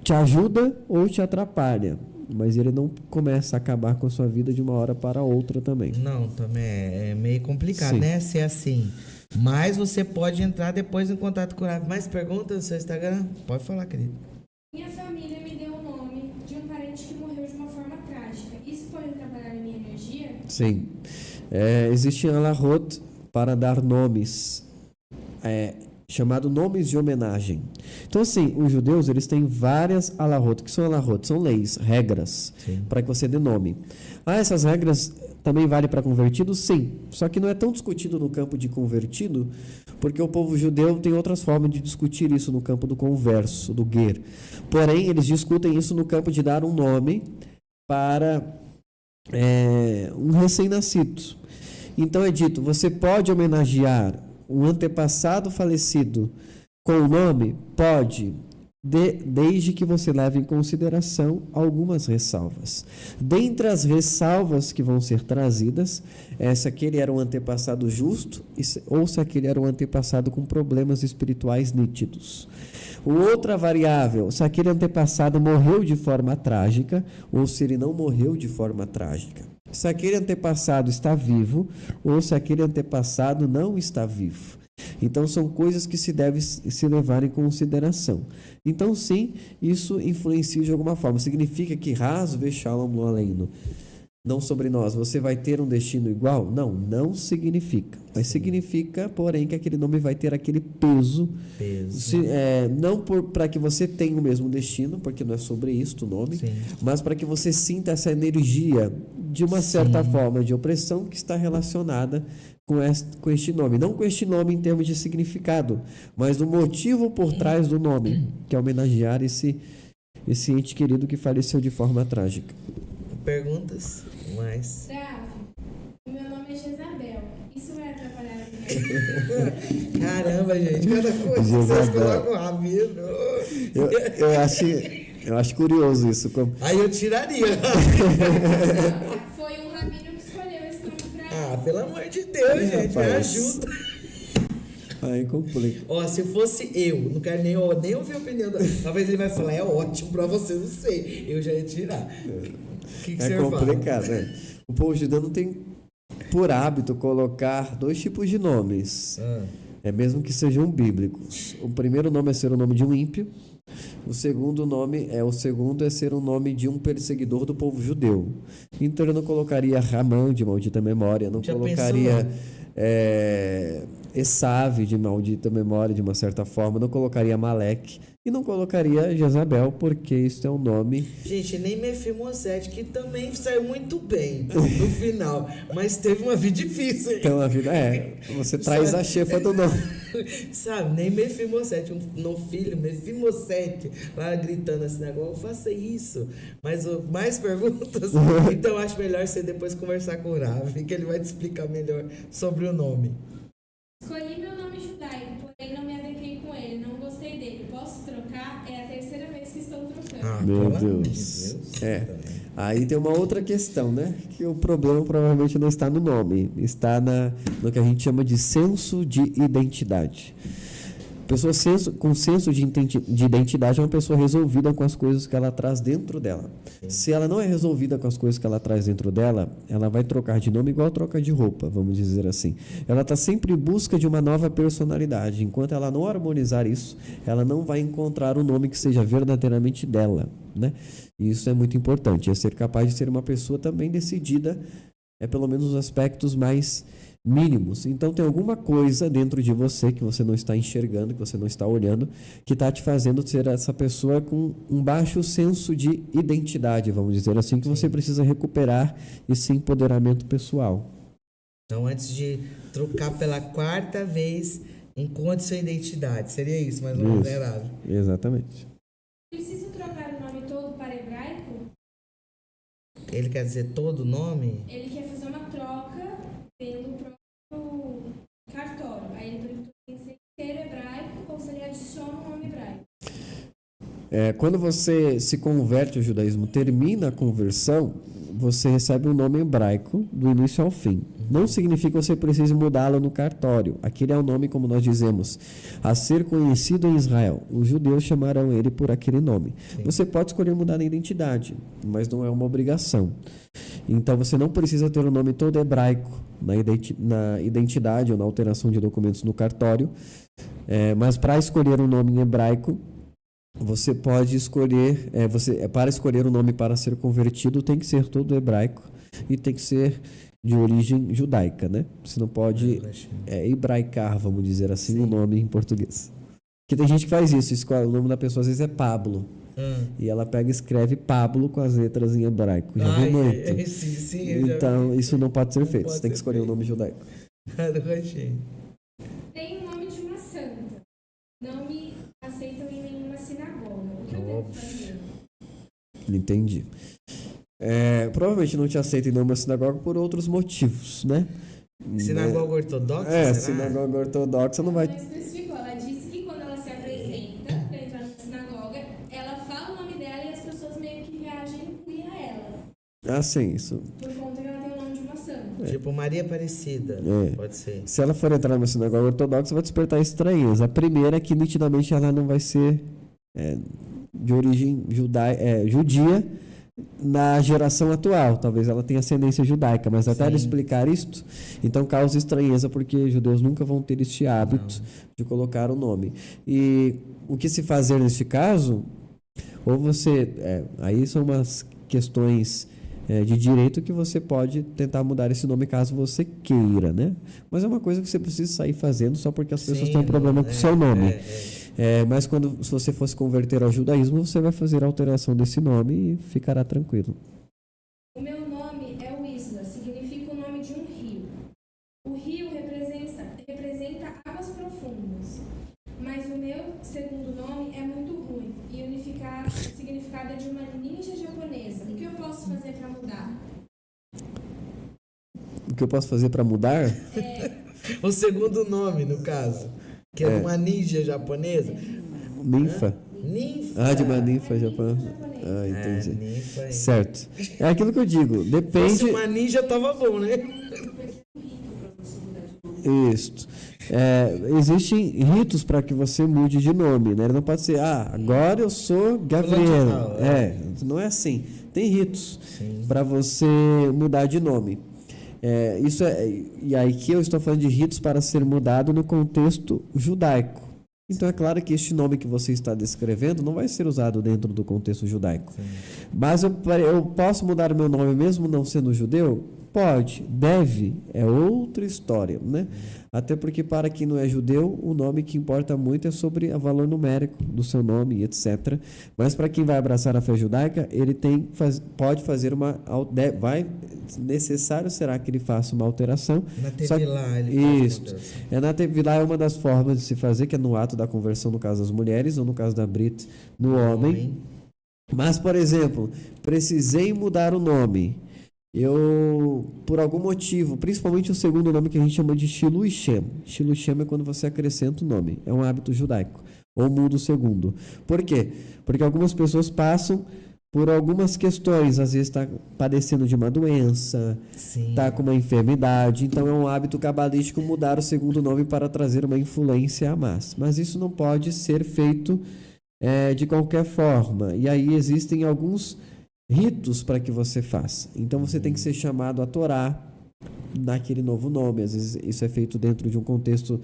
te ajuda ou te atrapalha, mas ele não começa a acabar com a sua vida de uma hora para outra também. Não, também é meio complicado, né? Ser assim. Mas você pode entrar depois em contato com o Mais perguntas no seu Instagram? Pode falar, querido. Minha família me deu o nome de um parente que morreu de uma forma trágica. Isso pode atrapalhar a minha energia? Sim. Existe alahot para dar nomes, chamado nomes de homenagem. Então, assim, os judeus, eles têm várias alahot. O que são alahot? São leis, regras, para que você dê nome. Essas regras também valem para convertidos? Sim. Só que não é tão discutido no campo de convertido, porque o povo judeu tem outras formas de discutir isso no campo do converso, do ger. Porém, eles discutem isso no campo de dar um nome para um recém-nascido. Então é dito, você pode homenagear um antepassado falecido com o nome? Pode, desde que você leve em consideração algumas ressalvas. Dentre as ressalvas que vão ser trazidas, se aquele era um antepassado justo ou se aquele era um antepassado com problemas espirituais nítidos. Outra variável, se aquele antepassado morreu de forma trágica ou se ele não morreu de forma trágica. Se aquele antepassado está vivo ou se aquele antepassado não está vivo. Então, são coisas que se deve se levar em consideração. Então, sim, isso influencia de alguma forma. Significa que Ras Veshalom Aleinu não sobre nós, você vai ter um destino igual? Não, não significa. Mas significa, porém, que aquele nome vai ter aquele peso. Não para que você tenha o mesmo destino, porque não é sobre isso o nome, Sim. mas para que você sinta essa energia de uma certa forma de opressão que está relacionada com este nome. Não com este nome em termos de significado, mas do motivo por trás do nome, que é homenagear esse ente querido que faleceu de forma trágica. Perguntas? Mais. Grave. O meu nome é Jezabel. Isso vai atrapalhar a minha Caramba, gente, cada coisa que vocês Jezabel. colocam Rabino. Eu acho curioso isso. Aí eu tiraria. Foi um rabino que escolheu esse nome pra Ah, pelo amor de Deus, gente, me Rapaz. ajuda. Aí complica. Ó, se fosse eu, não quero nem ouvir a opinião da... Talvez ele vai falar, é ótimo pra você, não sei. Eu já ia tirar. O que É o senhor fala? complicado, né? O povo judeu tem por hábito colocar 2 tipos de nomes. Mesmo que sejam bíblicos. O primeiro nome é ser o nome de um ímpio. O segundo é ser o nome de um perseguidor do povo judeu. Então eu não colocaria Ramã, de maldita memória, não Já colocaria Esave, de maldita memória, de uma certa forma, não colocaria Maleque e não colocaria Jezabel, porque isso é um nome. Gente, nem Mefimosete, que também saiu muito bem no final, mas teve uma vida difícil. Hein? Então a vida você traz a chefa do nome. Sabe, nem Mefimosete, um filho, Mefimosete, lá gritando assim, agora faça isso. Mas mais perguntas? Então eu acho melhor você depois conversar com o Ravi, que ele vai te explicar melhor sobre o nome. Escolhi meu nome judaico, porém não me adequei com ele, não gostei dele. Posso trocar? É a terceira vez que estou trocando. Meu pelo amor de Deus. Aí tem uma outra questão, né? Que o problema provavelmente não está no nome, está no que a gente chama de senso de identidade. Pessoa com senso de identidade é uma pessoa resolvida com as coisas que ela traz dentro dela. Se ela não é resolvida com as coisas que ela traz dentro dela, ela vai trocar de nome igual troca de roupa, vamos dizer assim. Ela está sempre em busca de uma nova personalidade. Enquanto ela não harmonizar isso, ela não vai encontrar um nome que seja verdadeiramente dela, né? E isso é muito importante, é ser capaz de ser uma pessoa também decidida, pelo menos nos aspectos mais mínimos. Então tem alguma coisa dentro de você que você não está enxergando, que você não está olhando, que está te fazendo ser essa pessoa com um baixo senso de identidade, vamos dizer assim, que você precisa recuperar esse empoderamento pessoal. Então, antes de trocar pela 4ª vez, encontre sua identidade. Seria isso, mais ou menos, né, Ravi? Exatamente. Preciso trocar o nome todo para hebraico? Ele quer dizer todo o nome? Ele quer fazer uma troca pelo próprio cartório. Aí ele perguntou se tem que ser inteiro hebraico ou se ele adiciona um nome hebraico. Quando você se converte ao judaísmo, termina a conversão, você recebe um nome hebraico do início ao fim. Não significa que você precise mudá-lo no cartório. Aquele é o nome, como nós dizemos, a ser conhecido em Israel. Os judeus chamarão ele por aquele nome. Sim. Você pode escolher mudar na identidade, mas não é uma obrigação. Então você não precisa ter o nome todo hebraico na identidade ou na alteração de documentos no cartório. Mas para escolher um nome em hebraico, você pode escolher, para escolher um nome para ser convertido, tem que ser todo hebraico e tem que ser de origem judaica, né? Você não pode hebraicar, vamos dizer assim, o nome em português. Porque tem gente que faz isso, o nome da pessoa às vezes é Pablo. E ela pega e escreve Pablo com as letras em hebraico. Já vi muito. Sim, então, isso não pode ser feito. Você tem que escolher um nome judaico. Tem o nome de uma santa. Não me aceitam em nenhuma sinagoga. O que eu devo fazer? Entendi. Provavelmente não te aceita em nenhuma sinagoga por outros motivos, né? Sinagoga ortodoxa? Sinagoga ortodoxa não vai... Ela especificou. Ela disse que quando ela se apresenta para entrar na sinagoga, ela fala o nome dela e as pessoas meio que reagem a ela. Sim, isso. Por conta que ela tem o nome de uma santa. Tipo Maria Aparecida. Pode ser. Se ela for entrar numa sinagoga ortodoxa, vai despertar estranheza. A primeira é que nitidamente ela não vai ser de origem judia na geração atual. Talvez ela tenha ascendência judaica, mas até ela explicar isto, então causa estranheza, porque judeus nunca vão ter este hábito de colocar o nome. E o que se fazer neste caso, ou você... aí são umas questões de direito que você pode tentar mudar esse nome caso você queira, né? Mas é uma coisa que você precisa sair fazendo só porque as pessoas têm um problema com o seu nome. Mas se você fosse converter ao judaísmo, você vai fazer a alteração desse nome e ficará tranquilo. O meu nome é Wisla, significa o nome de um rio. O rio representa águas profundas, mas o meu segundo nome é muito ruim e o significado é de uma ninja japonesa. O que eu posso fazer para mudar? O que eu posso fazer para mudar? O segundo nome, no caso, que é de uma ninja japonesa. Ninfa? Ninfa. De uma ninfa japonesa. Entendi. Ninfa. Certo. É aquilo que eu digo, Se depende... uma ninja tava bom, né? Isso. Existem ritos para que você mude de nome, né? Não pode ser, agora eu sou Gabriela. Não é assim. Tem ritos para você mudar de nome. E aí que eu estou falando de ritos para ser mudado no contexto judaico. Então é claro que este nome que você está descrevendo não vai ser usado dentro do contexto judaico. Sim. Mas eu posso mudar o meu nome mesmo não sendo judeu? Pode, deve, é outra história, né? Até porque para quem não é judeu, o nome que importa muito é sobre o valor numérico do seu nome, etc. Mas para quem vai abraçar a fé judaica, ele pode fazer necessário será que ele faça uma alteração. Na Tevilá ele isso. Na Tevilá é uma das formas de se fazer, que é no ato da conversão no caso das mulheres, ou no caso da Brit, no homem. Mas, por exemplo, precisei mudar o nome. Eu, por algum motivo, principalmente o segundo nome que a gente chama de Shilui Shem. Shilui Shem é quando você acrescenta o nome. É um hábito judaico. Ou muda o segundo. Por quê? Porque algumas pessoas passam por algumas questões. Às vezes está padecendo de uma doença, está com uma enfermidade. Então é um hábito cabalístico mudar o segundo nome para trazer uma influência a mais. Mas isso não pode ser feito de qualquer forma. E aí existem alguns ritos para que você faça. Então você tem que ser chamado a Torá naquele novo nome. Às vezes isso é feito dentro de um contexto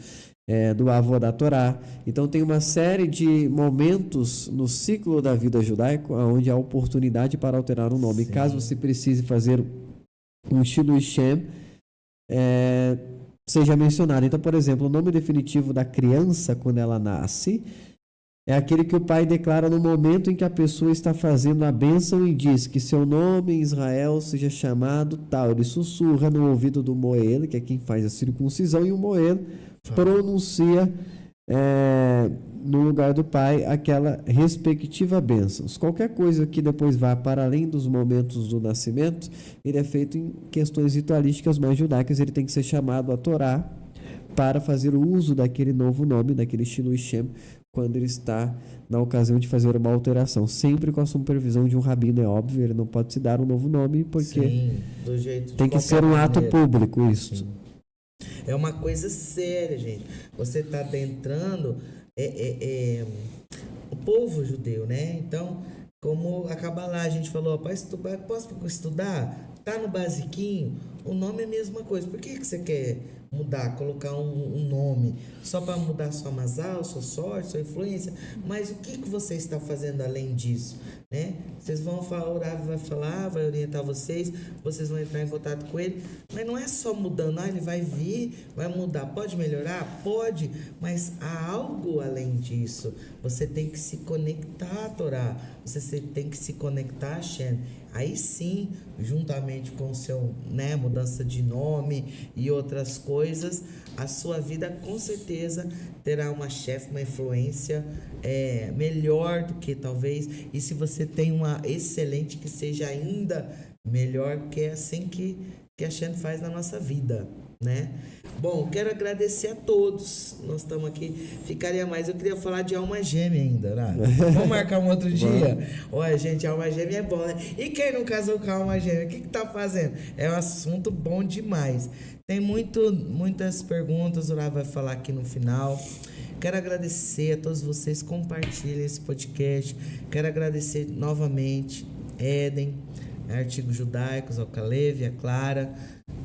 do avô da Torá. Então tem uma série de momentos no ciclo da vida judaico onde há oportunidade para alterar o nome. Caso você precise fazer um Shilui Shem, seja mencionado. Então, por exemplo, o nome definitivo da criança quando ela nasce é aquele que o pai declara no momento em que a pessoa está fazendo a bênção e diz que seu nome em Israel seja chamado tal. Ele sussurra no ouvido do Moel, que é quem faz a circuncisão, e o Moel pronuncia no lugar do pai aquela respectiva bênção. Qualquer coisa que depois vá para além dos momentos do nascimento, ele é feito em questões ritualísticas mais judaicas, ele tem que ser chamado a Torá para fazer o uso daquele novo nome, daquele Shilui Shem, quando ele está na ocasião de fazer uma alteração, sempre com a supervisão de um rabino, é óbvio, ele não pode se dar um novo nome, porque do jeito tem que ser um ato público, isso. Sim. É uma coisa séria, gente. Você está adentrando o povo judeu, né? Então, como acaba lá, a gente falou, posso estudar? Tá no basiquinho, o nome é a mesma coisa. Por que você quer mudar, colocar um nome só para mudar sua mazal, sua sorte, sua influência? Mas o que você está fazendo além disso, né? Vocês vão falar, o Rav vai falar, vai orientar vocês vão entrar em contato com ele, mas não é só mudando, ele vai vir, vai mudar, pode melhorar? Pode, mas há algo além disso. Você tem que se conectar à Torá, você tem que se conectar a Hashem. Aí sim, juntamente com o seu, mudança de nome e outras coisas, a sua vida com certeza terá uma chefe, uma influência melhor do que talvez. E se você tem uma excelente, que seja ainda melhor, que é assim que a Hashem faz na nossa vida, né? Bom, quero agradecer a todos. Nós estamos aqui, ficaria mais. Eu queria falar de alma gêmea ainda, né? Vamos marcar um outro dia? Olha, gente, alma gêmea é bom, né? E quem não casou com a alma gêmea, o que tá fazendo? É um assunto bom demais. Tem muitas perguntas, o Rav vai falar aqui no final. Quero agradecer a todos vocês, compartilhem esse podcast. Quero agradecer novamente Éden, Artigos Judaicos, ao Caleb, a Clara,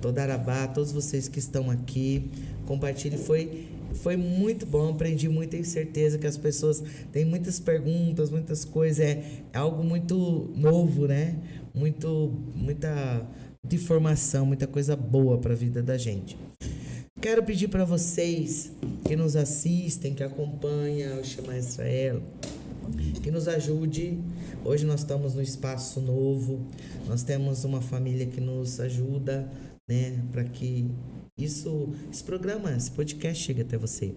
toda Arabá, todos vocês que estão aqui. Compartilhe, foi muito bom, aprendi muito, tenho certeza que as pessoas têm muitas perguntas, muitas coisas, é algo muito novo, né? Muita informação, muita coisa boa para a vida da gente. Quero pedir para vocês que nos assistem, que acompanham o Shema Israel, que nos ajude. Hoje nós estamos no espaço novo, nós temos uma família que nos ajuda, né, para que esse programa, esse podcast chegue até você,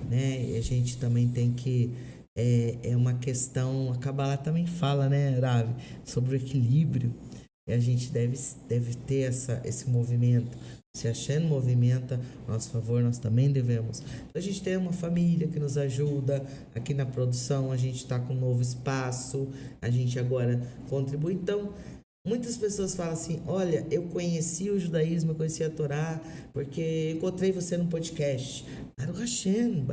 né? E a gente também tem que é uma questão, a Kabbalah também fala, né, Ravi, sobre o equilíbrio, e a gente deve ter esse movimento. Se a Shen movimenta a nosso favor, nós também devemos. Então, a gente tem uma família que nos ajuda aqui na produção, a gente está com um novo espaço, a gente agora contribui. Então, muitas pessoas falam assim, olha, eu conheci o judaísmo, eu conheci a Torá, porque encontrei você no podcast. Baruch Hashem,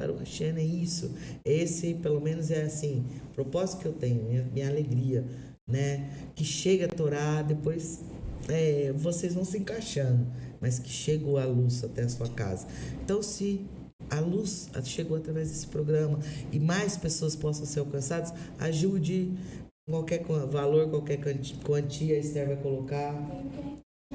é isso. Esse, pelo menos, é assim, o propósito que eu tenho, minha alegria, né? Que chega a Torá, depois vocês vão se encaixando, mas que chegou a luz até a sua casa. Então, se a luz chegou através desse programa e mais pessoas possam ser alcançadas, ajude qualquer valor, qualquer quantia, a Esther vai colocar.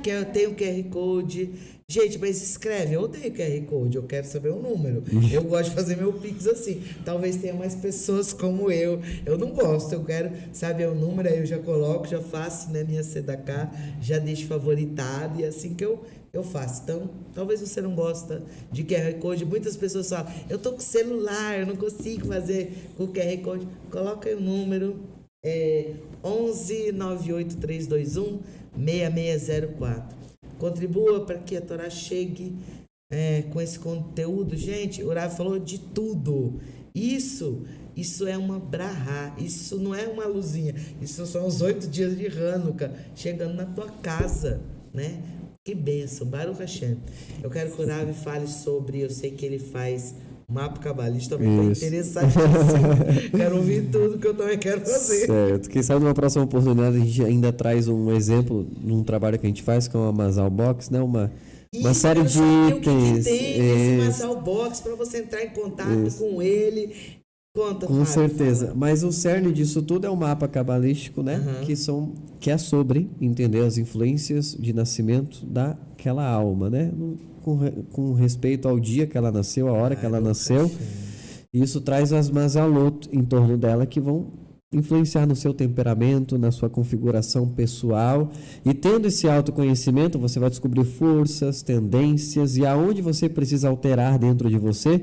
Eu tenho QR Code. Gente, mas escreve, eu odeio QR Code, eu quero saber o número. Eu gosto de fazer meu Pix assim. Talvez tenha mais pessoas como eu. Eu não gosto, eu quero saber o número, aí eu já coloco, já faço, né, minha CDK, já deixo favoritado e assim que eu faço. Então, talvez você não gosta de QR Code. Muitas pessoas falam, eu tô com celular, eu não consigo fazer com QR Code. Coloca aí o número, 11 98 321 6604. Contribua para que a Torá chegue com esse conteúdo. Gente, o Rav falou de tudo. Isso é uma brahá, isso não é uma luzinha. Isso são os 8 dias de Hanukkah chegando na tua casa, né? Que bênção, Baruch Hashem. Eu quero que o Rav fale sobre, eu sei que ele faz mapa cabalista, também estou interessadíssimo. Quero ouvir tudo que eu também quero fazer. Certo. Quem sabe numa próxima oportunidade a gente ainda traz um exemplo de um trabalho que a gente faz, que é uma Mazal Box, né? Uma série de itens. Que tem esse Mazal Box para você entrar em contato com ele. Conta, com certeza. Mas o cerne disso tudo é o mapa cabalístico, né? Que é sobre entender as influências de nascimento daquela alma, né? Com respeito ao dia que ela nasceu, a hora que ela nasceu. Isso traz as mazalot em torno dela que vão influenciar no seu temperamento, na sua configuração pessoal. E tendo esse autoconhecimento, você vai descobrir forças, tendências e aonde você precisa alterar dentro de você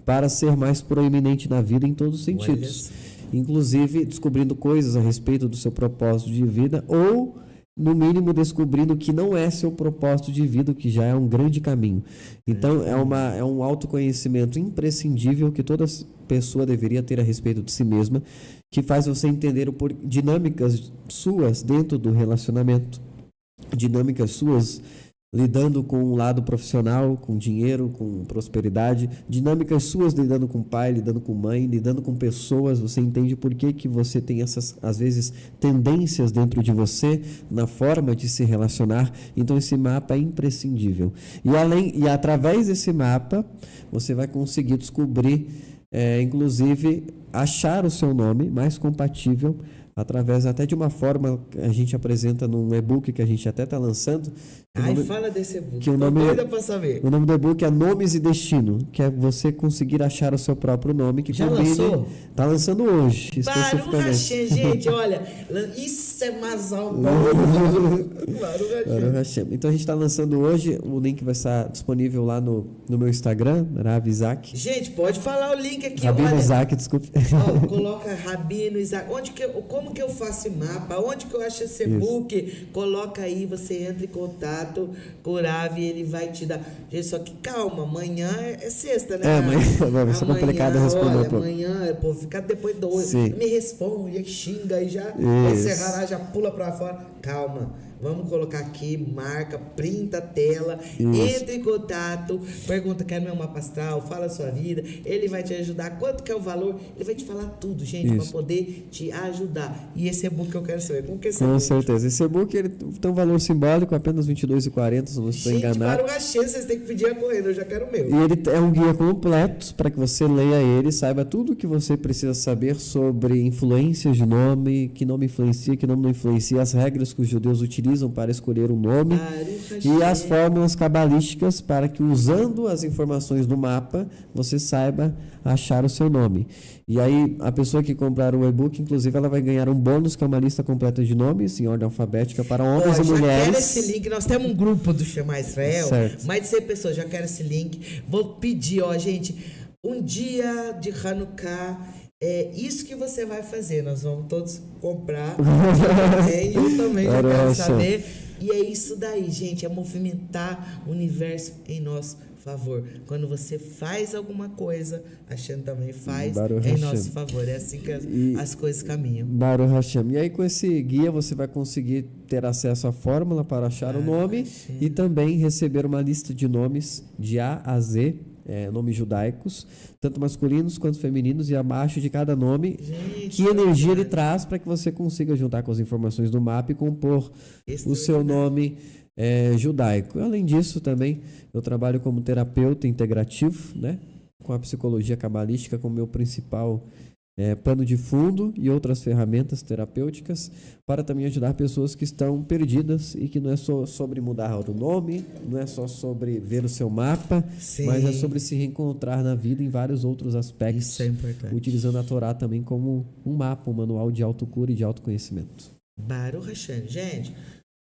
para ser mais proeminente na vida em todos os sentidos. Inclusive descobrindo coisas a respeito do seu propósito de vida ou, no mínimo, descobrindo que não é seu propósito de vida, que já é um grande caminho. Então, é um autoconhecimento imprescindível que toda pessoa deveria ter a respeito de si mesma, que faz você entender dinâmicas suas dentro do relacionamento, dinâmicas suas lidando com o lado profissional, com dinheiro, com prosperidade, dinâmicas suas lidando com pai, lidando com mãe, lidando com pessoas. Você entende por que você tem essas, às vezes, tendências dentro de você, na forma de se relacionar. Então esse mapa é imprescindível. E através desse mapa, você vai conseguir descobrir, inclusive, achar o seu nome mais compatível, através até de uma forma que a gente apresenta num e-book que a gente até está lançando. Fala desse e-book, que o nome, doida pra saber. O nome do e-book é Nomes e Destino, que é você conseguir achar o seu próprio nome. Que já lançou? Está lançando hoje, especificamente. Baruch Hashem, gente, olha, isso é Mazal bom. Baruch Hashem. Então a gente está lançando hoje, o link vai estar disponível lá no meu Instagram, Rav Isaac. Gente, pode falar o link aqui. Rabino Isaac, desculpe. Coloca Rabino Isaac. Como que eu faço mapa? Onde que eu acho esse e-book? Coloca aí, você entra em contato com o Rav e ele vai te dar. Gente, só que calma, amanhã é sexta, né? Amanhã vai ser complicado responder. Olha, amanhã, pô, ficar depois do 8. Me responde, xinga e já vai encerrar, já pula pra fora. Calma. Vamos colocar aqui, marca, printa a tela, Isso. entre em contato, pergunta, quer meu mapa astral, fala a sua vida, ele vai te ajudar, quanto que é o valor, ele vai te falar tudo, gente, para Isso. poder te ajudar. E esse e-book eu quero saber, como que é esse Com e-book? certeza. Esse e-book ele tem um valor simbólico, apenas R$ 22,40, se não estou Gente, enganado. para o Axê, vocês têm que pedir a correndo, eu já quero o meu. E ele é um guia completo para que você leia ele, saiba tudo o que você precisa saber sobre influências de nome, que nome influencia, que nome não influencia, as regras que os judeus utilizam para escolher um nome e as fórmulas cabalísticas para que, usando as informações do mapa, você saiba achar o seu nome. E aí, a pessoa que comprar o e-book, inclusive, ela vai ganhar um bônus, que é uma lista completa de nomes em ordem alfabética para homens e já mulheres. quero esse link, nós temos um grupo do Shema Israel, Certo. mais de 100 pessoas, já quero esse link. Vou pedir, gente, um dia de Hanukkah, isso que você vai fazer, nós vamos todos comprar, eu também já quero saber. E é isso daí, gente, é movimentar o universo em nosso favor. Quando você faz alguma coisa, a Hashem também faz Baruch em Hashem. nosso favor. É assim que as coisas caminham. Baruch Hashem. E aí, com esse guia, você vai conseguir ter acesso à fórmula para achar o nome Hashem. e também receber uma lista de nomes de A a Z, nomes judaicos, tanto masculinos quanto femininos, e abaixo de cada nome, Gente, que energia ele traz para que você consiga juntar com as informações do mapa e compor o seu nome judaico. Além disso, também eu trabalho como terapeuta integrativo, né, com a psicologia cabalística como meu principal pano de fundo e outras ferramentas terapêuticas para também ajudar pessoas que estão perdidas e que não é só sobre mudar o nome, não é só sobre ver o seu mapa, Sim. mas é sobre se reencontrar na vida em vários outros aspectos, Isso é importante. utilizando a Torá também como um mapa, um manual de autocura e de autoconhecimento. Baruch Hashem. Gente,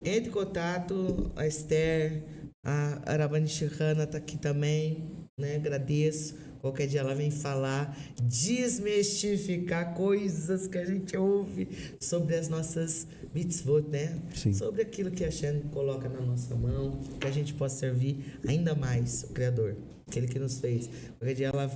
entre em contato, a Esther, a Arabani Shihana está aqui também, né? Agradeço. Qualquer dia ela vem falar, desmistificar coisas que a gente ouve sobre as nossas mitzvot, né? Sim. Sobre aquilo que a Hashem coloca na nossa mão, que a gente possa servir ainda mais o Criador, aquele que nos fez. Qualquer dia ela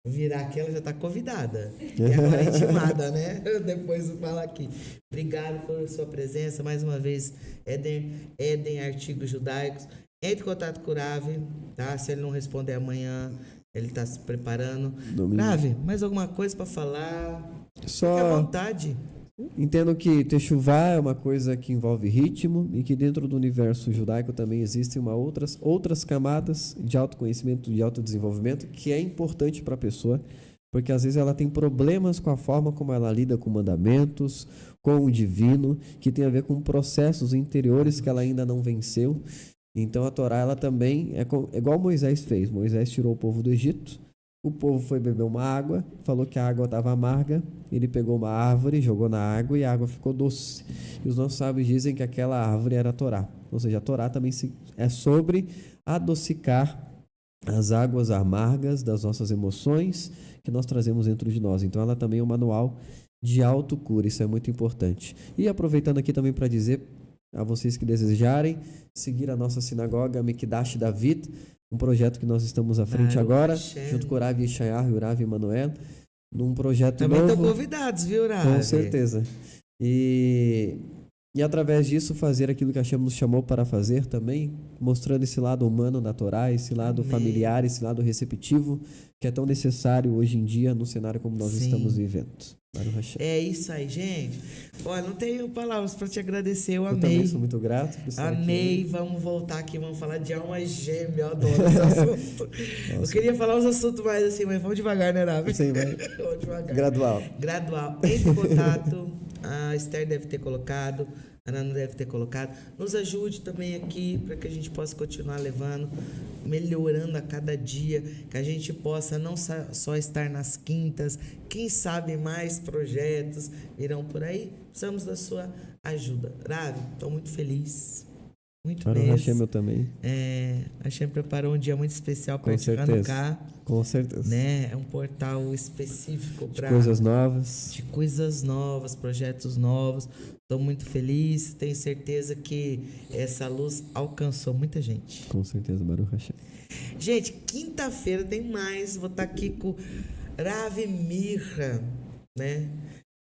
virar aqui, ela já está convidada. E agora é intimada, né? Depois eu falo aqui. Obrigado por sua presença. Mais uma vez, Éden Artigos Judaicos. Entre em contato com o Ravi, tá? Se ele não responder amanhã, ele está se preparando. Domingo. Ravi, mais alguma coisa para falar? Fique à Só vontade. entendo que Techuvá é uma coisa que envolve ritmo e que dentro do universo judaico também existem outras camadas de autoconhecimento, de autodesenvolvimento, que é importante para a pessoa, porque às vezes ela tem problemas com a forma como ela lida com mandamentos, com o divino, que tem a ver com processos interiores que ela ainda não venceu. Então a Torá, ela também é igual Moisés fez. Moisés tirou o povo do Egito, o povo foi beber uma água, falou que a água estava amarga, ele pegou uma árvore, jogou na água e a água ficou doce. E os nossos sábios dizem que aquela árvore era a Torá. Ou seja, a Torá também é sobre adocicar as águas amargas das nossas emoções que nós trazemos dentro de nós. Então ela também é um manual de autocura, isso é muito importante. E aproveitando aqui também para dizer a vocês que desejarem seguir a nossa sinagoga Mikdash David, um projeto que nós estamos à frente agora, junto com o Rav Yeshayah e o Rav Emanuel, num projeto Também novo. estão convidados, viu, Ravi? Com certeza. E através disso fazer aquilo que a Hashem nos chamou para fazer também, mostrando esse lado humano da Torá, esse lado Amém. familiar, esse lado receptivo, que é tão necessário hoje em dia no cenário como nós Sim. estamos vivendo. Baruch Hashem. É isso aí, gente. Olha, não tenho palavras para te agradecer, eu Eu amei. também sou muito grato por estar Amei, aqui. vamos voltar aqui, vamos falar de alma gêmea, eu adoro esse assunto. Eu queria falar uns assuntos mais assim, mas vamos devagar, né, Ravi? Sim, vai. Vamos devagar. Gradual. Entre em contato, a Esther deve ter colocado, a Nana deve ter colocado. Nos ajude também aqui para que a gente possa continuar levando, melhorando a cada dia, que a gente possa não só estar nas quintas, quem sabe mais projetos virão por aí. Precisamos da sua ajuda. Ravi, estou muito feliz. Muito Baruch Hashem, mesmo. eu também. A Hashem preparou um dia muito especial para Com a gente Hanukkah, Com certeza. né? É um portal específico De para coisas novas. de coisas novas, projetos novos. Estou muito feliz, tenho certeza que essa luz alcançou muita gente. Com certeza, Baruch Hashem. Gente, quinta-feira tem mais. Vou estar aqui com Ravi Mirra, né?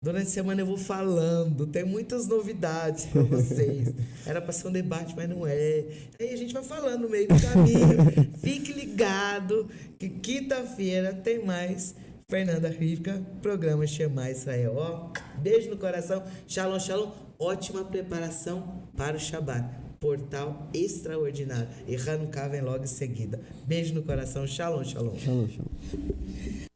Durante a semana eu vou falando, tem muitas novidades para vocês. Era para ser um debate, mas não é. Aí a gente vai falando no meio do caminho. Fique ligado que quinta-feira tem mais Fernanda Rivka, programa Shema Israel. Ó, beijo no coração. Shalom, shalom. Ótima preparação para o Shabbat. Portal extraordinário. E Hanukkah vem logo em seguida. Beijo no coração. Shalom, shalom. Shalom, shalom.